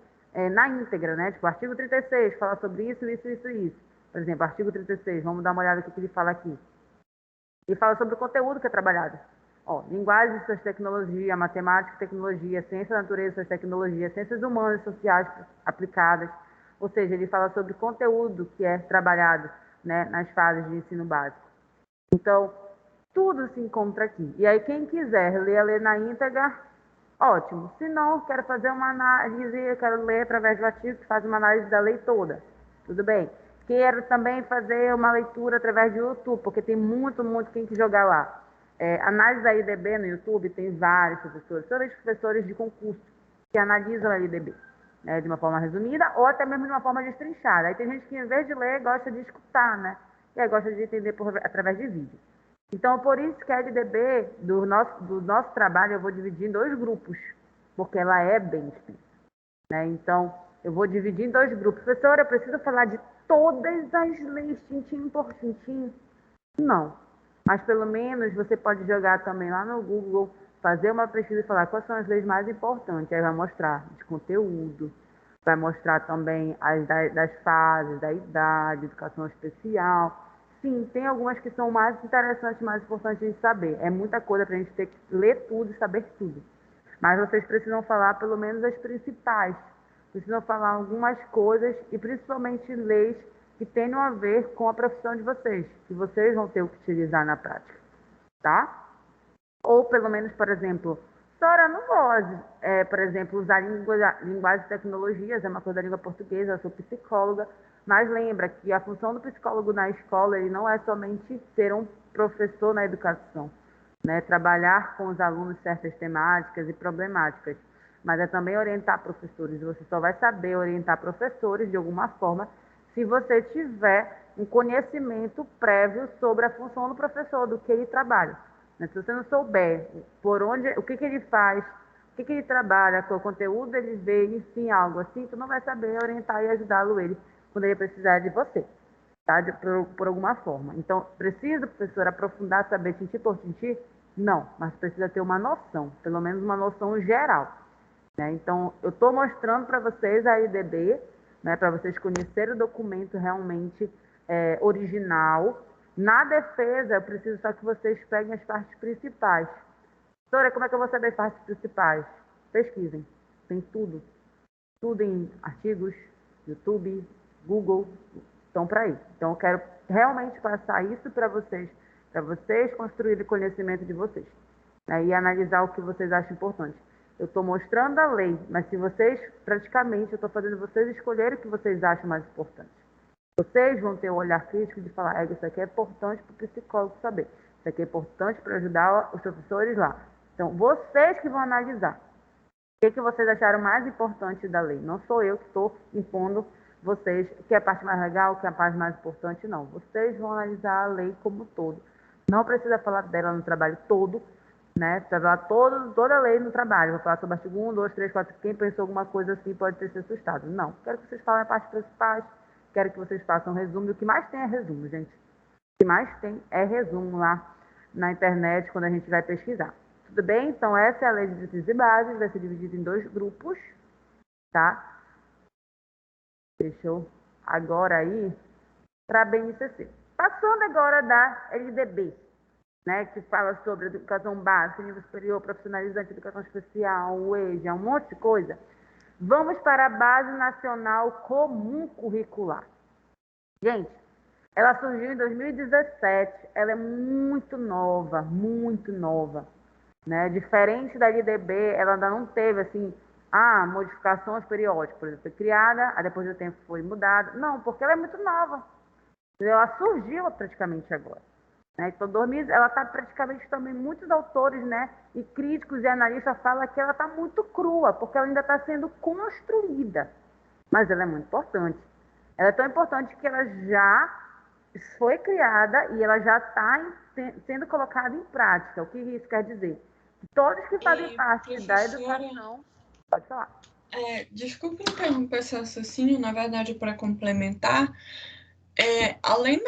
na íntegra, né? Tipo, o artigo 36 fala sobre isso, isso, isso e isso. Por exemplo, artigo 36, vamos dar uma olhada no que ele fala aqui. Ele fala sobre o conteúdo que é trabalhado. Ó, linguagem e suas tecnologias, matemática e tecnologia, ciência da natureza e suas tecnologias, ciências humanas e sociais aplicadas. Ou seja, ele fala sobre conteúdo que é trabalhado, né, nas fases de ensino básico. Então, tudo se encontra aqui. E aí, quem quiser ler na íntegra, ótimo. Se não, quero fazer uma análise, eu quero ler através do artigo que faz uma análise da lei toda. Tudo bem. Quero também fazer uma leitura através do YouTube, porque tem muito quem que jogar lá. Análise da LDB no YouTube, tem vários professores, todos professores de concurso, que analisam a LDB, né, de uma forma resumida ou até mesmo de uma forma destrinchada. Aí tem gente que, em vez de ler, gosta de escutar, né? E aí gosta de entender através de vídeo. Então, por isso que a LDB do nosso trabalho eu vou dividir em 2 grupos, porque ela é bem extensa, né? Então, eu vou dividir em 2 grupos. Professora, eu preciso falar de todas as leis, tintim por tintim? Não. Mas, pelo menos, você pode jogar também lá no Google, fazer uma pesquisa e falar quais são as leis mais importantes. Aí vai mostrar de conteúdo, vai mostrar também das fases, da idade, educação especial. Sim, tem algumas que são mais interessantes, mais importantes de saber. É muita coisa para a gente ter que ler tudo e saber tudo. Mas vocês precisam falar pelo menos as principais. Precisam falar algumas coisas e principalmente leis que tenham a ver com a profissão de vocês, que vocês vão ter que utilizar na prática, tá? Ou pelo menos, por exemplo, Sora, não vou, por exemplo, usar linguagem e tecnologias, é uma coisa da língua portuguesa, eu sou psicóloga, mas lembra que a função do psicólogo na escola, ele não é somente ser um professor na educação, né? Trabalhar com os alunos certas temáticas e problemáticas, mas é também orientar professores. Você só vai saber orientar professores de alguma forma se você tiver um conhecimento prévio sobre a função do professor, do que ele trabalha. Se você não souber o que ele faz, o que ele trabalha, qual conteúdo ele vê, enfim, algo assim, tu não vai saber orientar e ajudá-lo ele quando ele precisar de você, tá? Por alguma forma. Então, precisa, professor, aprofundar, saber tintim por tintim? Não, mas precisa ter uma noção, pelo menos uma noção geral, né? Então, eu estou mostrando para vocês a IDB, né, para vocês conhecerem o documento realmente original. Na defesa, eu preciso só que vocês peguem as partes principais. Doutora, como é que eu vou saber as partes principais? Pesquisem. Tem tudo. Tudo em artigos, YouTube, Google. Estão para aí. Então, eu quero realmente passar isso para vocês construírem o conhecimento de vocês, né, e analisar o que vocês acham importante. Eu estou mostrando a lei, mas se vocês, praticamente, eu estou fazendo vocês escolherem o que vocês acham mais importante. Vocês vão ter um olhar crítico de falar, isso aqui é importante para o psicólogo saber, isso aqui é importante para ajudar os professores lá. Então, vocês que vão analisar o que vocês acharam mais importante da lei. Não sou eu que estou impondo vocês o que é a parte mais legal, o que é a parte mais importante, não. Vocês vão analisar a lei como um todo. Não precisa falar dela no trabalho todo, né? Precisa falar toda a lei no trabalho. Vou falar sobre o artigo 1, 2, 3, 4. Quem pensou alguma coisa assim pode ter se assustado. Não. Quero que vocês falem a parte principais. Quero que vocês façam um resumo. E o que mais tem é resumo, gente. O que mais tem é resumo lá na internet quando a gente vai pesquisar. Tudo bem? Então, essa é a lei de diretrizes e bases. Vai ser dividida em 2 grupos, tá? Deixa eu agora ir para a BNCC. Passando agora da LDB, né, que fala sobre educação básica, nível superior, profissionalizante, educação especial, o EJA, um monte de coisa. Vamos para a Base Nacional Comum Curricular. Gente, ela surgiu em 2017, ela é muito nova, né? Diferente da LDB, ela ainda não teve, assim, modificações periódicas, por exemplo, foi criada, aí depois do tempo foi mudada. Não, porque ela é muito nova. Ela surgiu praticamente agora. Né? Então, ela está praticamente também, muitos autores, né, e críticos e analistas falam que ela está muito crua, porque ela ainda está sendo construída. Mas ela é muito importante. Ela é tão importante que ela já foi criada e ela já está sendo colocada em prática. O que isso quer dizer? Todos que fazem parte da educação... Pode falar. Desculpa interromper esse raciocínio, na verdade, para complementar, além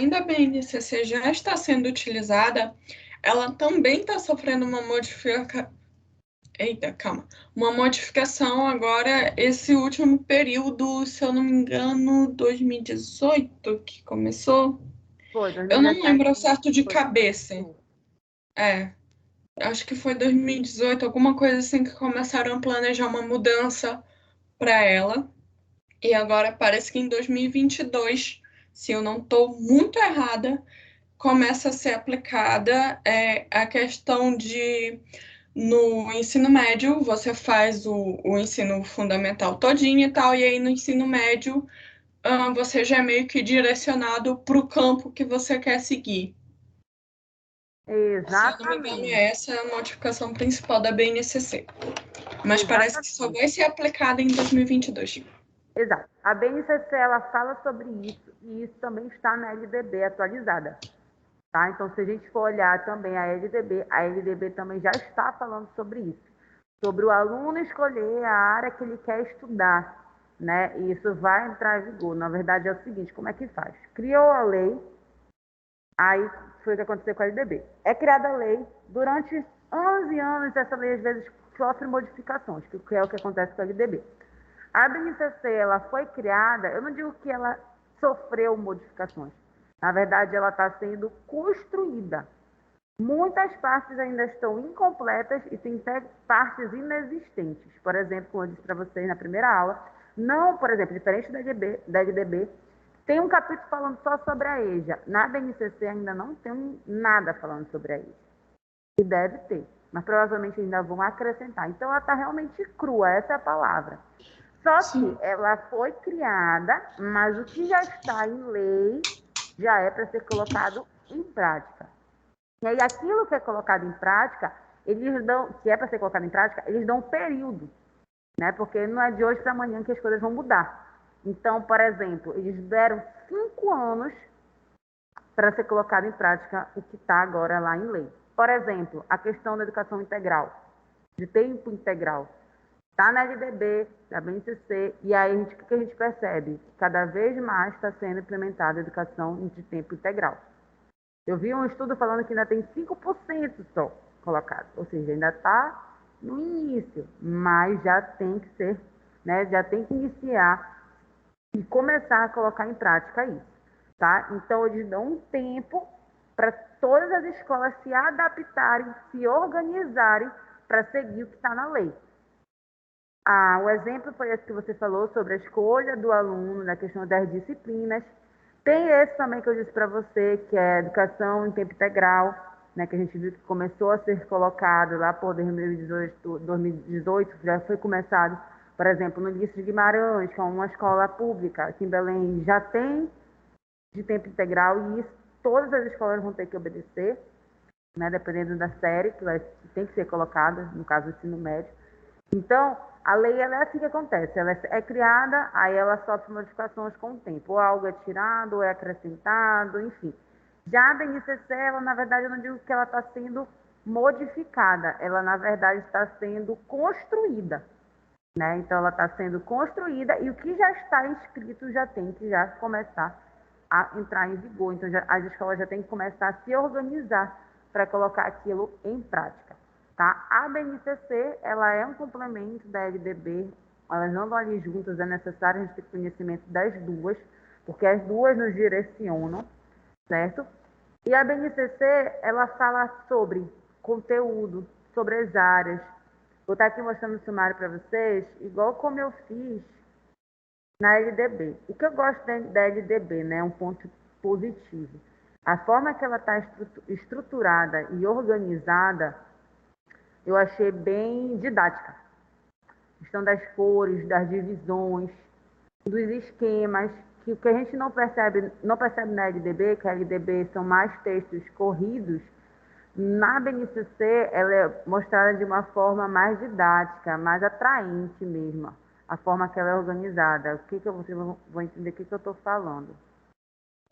da BNCC já está sendo utilizada, ela também está sofrendo uma modificação agora, esse último período, se eu não me engano, 2018 que começou. Foi, 2017, eu não lembro certo de cabeça. Acho que foi 2018, alguma coisa assim, que começaram a planejar uma mudança para ela. E agora parece que em 2022, se eu não estou muito errada, começa a ser aplicada a questão de, no ensino médio, você faz o ensino fundamental todinho e tal, e aí no ensino médio você já é meio que direcionado para o campo que você quer seguir. Exatamente. Se eu não me engano, essa é a modificação principal da BNCC. Mas parece que só vai ser aplicada em 2022. Exato. A BNCC, ela fala sobre isso, e isso também está na LDB atualizada. Tá? Então, se a gente for olhar também a LDB também já está falando sobre isso. Sobre o aluno escolher a área que ele quer estudar, né? E isso vai entrar em vigor. Na verdade, é o seguinte, como é que faz? Criou a lei, aí foi o que aconteceu com a LDB. É criada a lei, durante anos e anos, essa lei às vezes sofre modificações, que é o que acontece com a LDB. A BNCC, ela foi criada, eu não digo que ela sofreu modificações. Na verdade, ela está sendo construída. Muitas partes ainda estão incompletas e tem até partes inexistentes. Por exemplo, como eu disse para vocês na primeira aula, não, por exemplo, diferente da LDB, tem um capítulo falando só sobre a EJA. Na BNCC ainda não tem nada falando sobre a EJA. E deve ter, mas provavelmente ainda vão acrescentar. Então ela está realmente crua, essa é a palavra. Só que ela foi criada, mas o que já está em lei já é para ser colocado em prática. E aí aquilo que é colocado em prática, que é para ser colocado em prática, eles dão um período, né? Porque não é de hoje para amanhã que as coisas vão mudar. Então, por exemplo, eles deram 5 anos para ser colocado em prática o que está agora lá em lei. Por exemplo, a questão da educação integral, de tempo integral. Está na LDB, da BNCC, e aí o que a gente percebe? Que cada vez mais está sendo implementada a educação de tempo integral. Eu vi um estudo falando que ainda tem 5% só colocado, ou seja, ainda está no início, mas já tem que ser, né, já tem que iniciar e começar a colocar em prática isso, tá? Então, eles dão um tempo para todas as escolas se adaptarem, se organizarem para seguir o que está na lei. O exemplo foi esse que você falou sobre a escolha do aluno na questão das disciplinas. Tem esse também que eu disse para você, que é a educação em tempo integral, né, que a gente viu que começou a ser colocado lá por 2018 já foi começado, por exemplo, no Ulisses de Guimarães, que é uma escola pública aqui em Belém, já tem de tempo integral, e isso todas as escolas vão ter que obedecer, né, dependendo da série que tem que ser colocada, no caso do ensino médio. Então, a lei ela é assim que acontece, ela é criada, aí ela sofre modificações com o tempo, ou algo é tirado, ou é acrescentado, enfim. Já a BNCC, ela, na verdade, eu não digo que ela está sendo modificada, ela, na verdade, está sendo construída, né? Então, ela está sendo construída e o que já está inscrito já tem que já começar a entrar em vigor. Então, as escolas já têm que começar a se organizar para colocar aquilo em prática. Tá? A BNCC, ela é um complemento da LDB, elas não vão ali juntas, é necessário a gente ter conhecimento das duas, porque as duas nos direcionam, certo? E a BNCC, ela fala sobre conteúdo, sobre as áreas. Vou estar aqui mostrando o sumário para vocês, igual como eu fiz na LDB. O que eu gosto da LDB, né, é um ponto positivo. A forma que ela está estruturada e organizada, eu achei bem didática. A questão das cores, das divisões, dos esquemas, que o que a gente não percebe na LDB, que a LDB são mais textos corridos, na BNCC ela é mostrada de uma forma mais didática, mais atraente mesmo, a forma que ela é organizada. Vocês vão entender o que eu estou falando.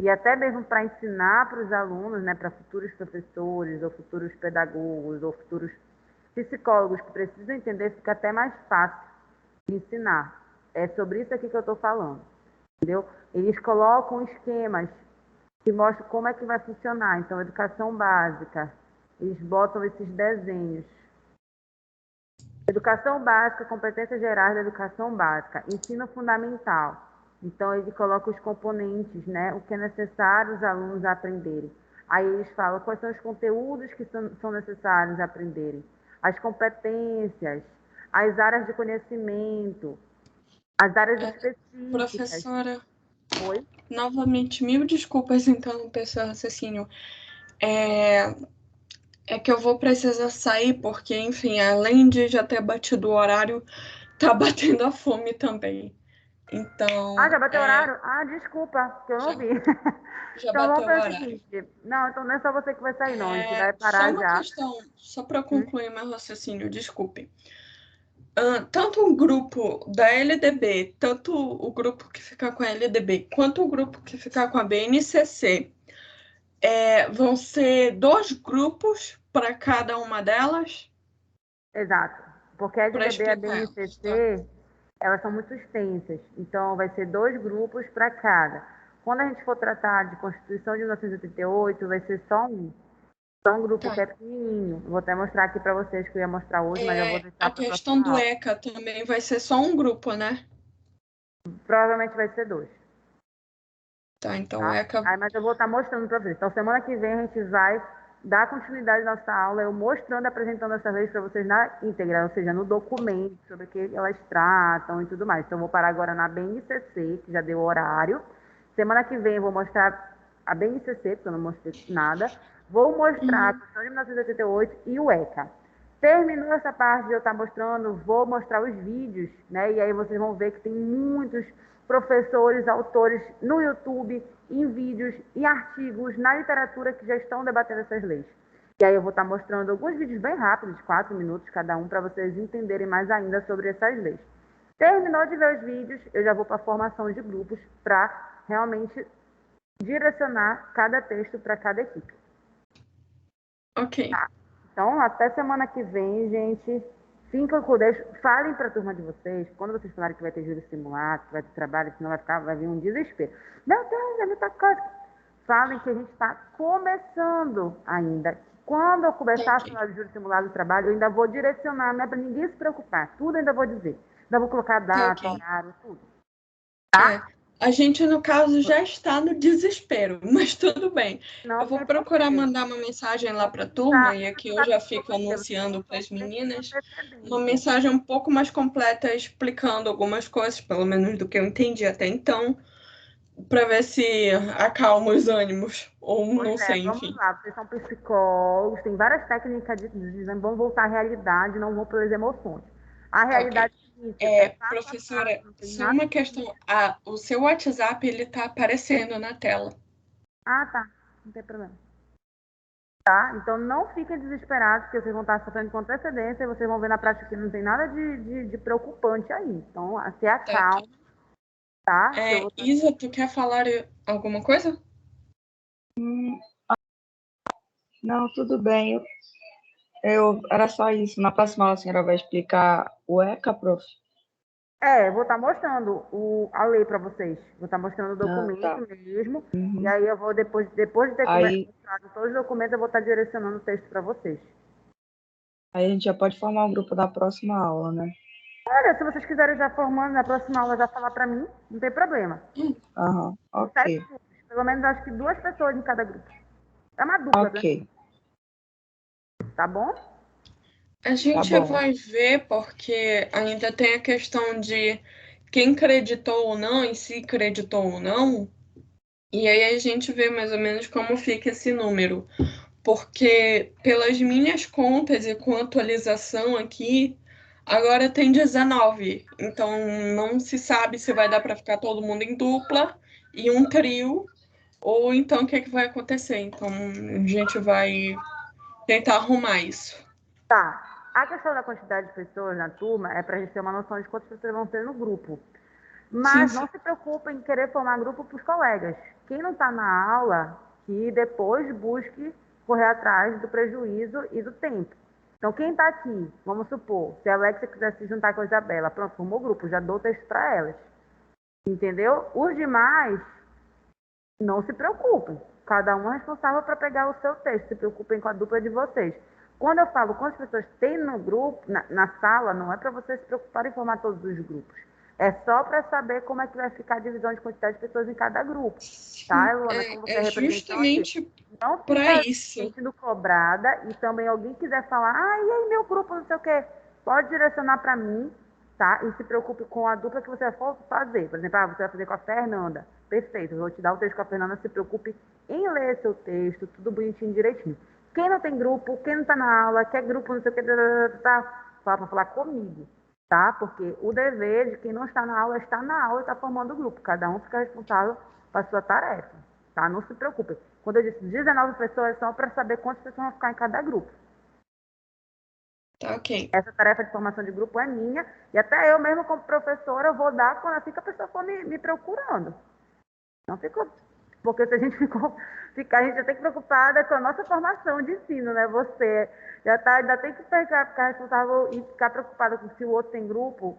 E até mesmo para ensinar para os alunos, né, para futuros professores, ou futuros pedagogos, ou futuros psicólogos que precisam entender, fica até mais fácil de ensinar. É sobre isso aqui que eu estou falando, entendeu? Eles colocam esquemas que mostram como é que vai funcionar. Então, educação básica, eles botam esses desenhos. Educação básica, competências gerais da educação básica. Ensino fundamental. Então, ele coloca os componentes, né? O que é necessário os alunos aprenderem. Aí eles falam quais são os conteúdos que são necessários aprenderem. As competências, as áreas de conhecimento, as áreas específicas. Professora, Oi? novamente, mil desculpas interromper seu raciocínio. É que eu vou precisar sair, porque, enfim, além de já ter batido o horário, tá batendo a fome também. Então. Já bateu o horário? Desculpa, que eu não vi. Já Então vamos bateu o fazer o horário. seguinte. Não, então não é só você que vai sair, não. A gente vai parar Só uma já. questão, só para concluir meu raciocínio, desculpe. Tanto o grupo da LDB, tanto o grupo que fica com a LDB, quanto o grupo que fica com a BNCC, vão ser 2 grupos para cada uma delas? Exato. Porque a Para LDB e a explicar elas, tá? BNCC, elas são muito extensas. Então vai ser 2 grupos para cada. Quando a gente for tratar de Constituição de 1988, vai ser só um. Só um grupo Tá. que é pequenininho. Vou até mostrar aqui para vocês, que eu ia mostrar hoje, mas eu vou deixar A para a questão próxima do aula. ECA também vai ser só um grupo, né? Provavelmente vai ser 2. Tá, então Tá? ECA. Aí, mas eu vou estar mostrando para vocês. Então, semana que vem a gente vai dar continuidade à nossa aula, eu mostrando, apresentando essas leis para vocês na íntegra, ou seja, no documento, sobre o que elas tratam e tudo mais. Então, eu vou parar agora na BNCC, que já deu o horário. Semana que vem eu vou mostrar a BNCC, porque eu não mostrei nada. Vou mostrar a Constituição de 1988 e o ECA. Terminou essa parte de eu estar mostrando, vou mostrar os vídeos, né? E aí vocês vão ver que tem muitos professores, autores no YouTube, em vídeos, em artigos, na literatura que já estão debatendo essas leis. E aí eu vou estar mostrando alguns vídeos bem rápidos, de 4 minutos cada um, para vocês entenderem mais ainda sobre essas leis. Terminou de ver os vídeos, eu já vou para a formação de grupos para realmente direcionar cada texto para cada equipe. Ok. Tá. Então, até semana que vem, gente. Falem para a turma de vocês, quando vocês falarem que vai ter júri simulado, que vai ter trabalho, senão vai vir um desespero. Meu Deus, é muita coisa. Falem que a gente está começando ainda. Quando eu começar a falar de júri simulado do trabalho, eu ainda vou direcionar, não é para ninguém se preocupar. Tudo ainda vou dizer. Ainda vou colocar data, horário, tudo. Tá? A gente, no caso, já está no desespero, mas tudo bem. Não Eu vou tem procurar porquê. mandar uma mensagem lá para a turma, e aqui eu já fico Não anunciando para as tem meninas uma antecedência. mensagem um pouco mais completa, explicando algumas coisas, pelo menos do que eu entendi até então, para ver se acalma os ânimos, ou não sei, Vamos enfim. lá, vocês são psicólogos, tem várias técnicas de dizendo, vamos voltar à realidade, não vão pelas emoções. A Ok. realidade é a seguinte, é passo a passo, Professora, não tem só nada. uma questão. O seu WhatsApp, ele tá aparecendo na tela. Ah, tá, não tem problema. Tá? Então não fiquem desesperados, porque vocês vão estar sofrendo com antecedência e vocês vão ver na prática que não tem nada de preocupante aí. Então, se Tá aqui. acalme, tá? Que eu vou... Isa, tu quer falar alguma coisa? Não, tudo bem. Era só isso. Na próxima aula a senhora vai explicar o ECA, prof? Vou estar mostrando a lei para vocês. Vou estar mostrando o Ah, documento tá. mesmo. E Uhum. aí eu vou, depois de ter Aí mostrado todos os documentos, eu vou estar direcionando o texto para vocês. a gente já pode formar um grupo da próxima aula, né? Olha, se vocês quiserem já formando, na próxima aula já falar para mim, não tem problema. Aham, Em 7 ok. grupos. Pelo menos acho que 2 pessoas em cada grupo. É uma dupla, né? Ok, Tá bom? A tá gente bom. vai ver, porque ainda tem a questão de quem creditou ou não, e se creditou ou não. E aí a gente vê mais ou menos como fica esse número. Porque pelas minhas contas e com atualização aqui, agora tem 19. Então não se sabe se vai dar para ficar todo mundo em dupla e um trio, ou então o que é que vai acontecer. Então a gente vai tentar arrumar isso. Tá. A questão da quantidade de pessoas na turma é para a gente ter uma noção de quantas pessoas vão ter no grupo. Sim, Mas sim. não se preocupem em querer formar grupo para os colegas. Quem não está na aula, que depois busque correr atrás do prejuízo e do tempo. Então, quem está aqui, vamos supor, se a Alexa quiser se juntar com a Isabela, pronto, formou o grupo, já dou o texto para elas. Entendeu? Os demais, não se preocupem. Cada um é responsável para pegar o seu texto. Se preocupem com a dupla de vocês. Quando eu falo quantas pessoas tem no grupo, na sala, não é para vocês se preocuparem em formar todos os grupos. É só para saber como é que vai ficar a divisão de quantidade de pessoas em cada grupo. Tá, Luana? Como você é É representante, justamente não para fica isso. sentindo cobrada e também alguém quiser falar, e aí meu grupo, não sei o quê, pode direcionar para mim, tá? E se preocupe com a dupla que você for fazer. Por exemplo, você vai fazer com a Fernanda. Perfeito, eu vou te dar o texto com a Fernanda, se preocupe em ler seu texto, tudo bonitinho, direitinho. Quem não tem grupo, quem não está na aula, quer grupo, não sei o que, fala para falar comigo, tá? Porque o dever de quem não está na aula é estar na aula e está formando o grupo. Cada um fica responsável para a sua tarefa, tá? Não se preocupe. Quando eu disse 19 pessoas, é só para saber quantas pessoas vão ficar em cada grupo. Tá ok. Essa tarefa de formação de grupo é minha, e até eu mesmo, como professora, eu vou dar quando assim que a pessoa for me procurando. Não ficou. Porque se a gente ficar, a gente já tem que preocupada com a nossa formação de ensino, né? Você ainda tem que ficar responsável e ficar preocupada com se o outro tem grupo,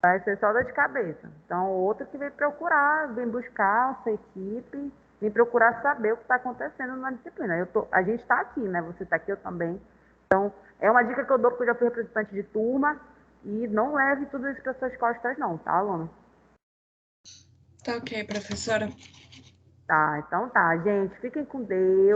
vai ser só dor de cabeça. Então, o outro que vem procurar, vem buscar a sua equipe, vem procurar saber o que está acontecendo na disciplina. A gente está aqui, né? Você está aqui, eu também. Então, é uma dica que eu dou porque eu já fui representante de turma e não leve tudo isso para suas costas, não, tá, aluno? Tá ok, professora. Tá, então tá, gente. Fiquem com Deus.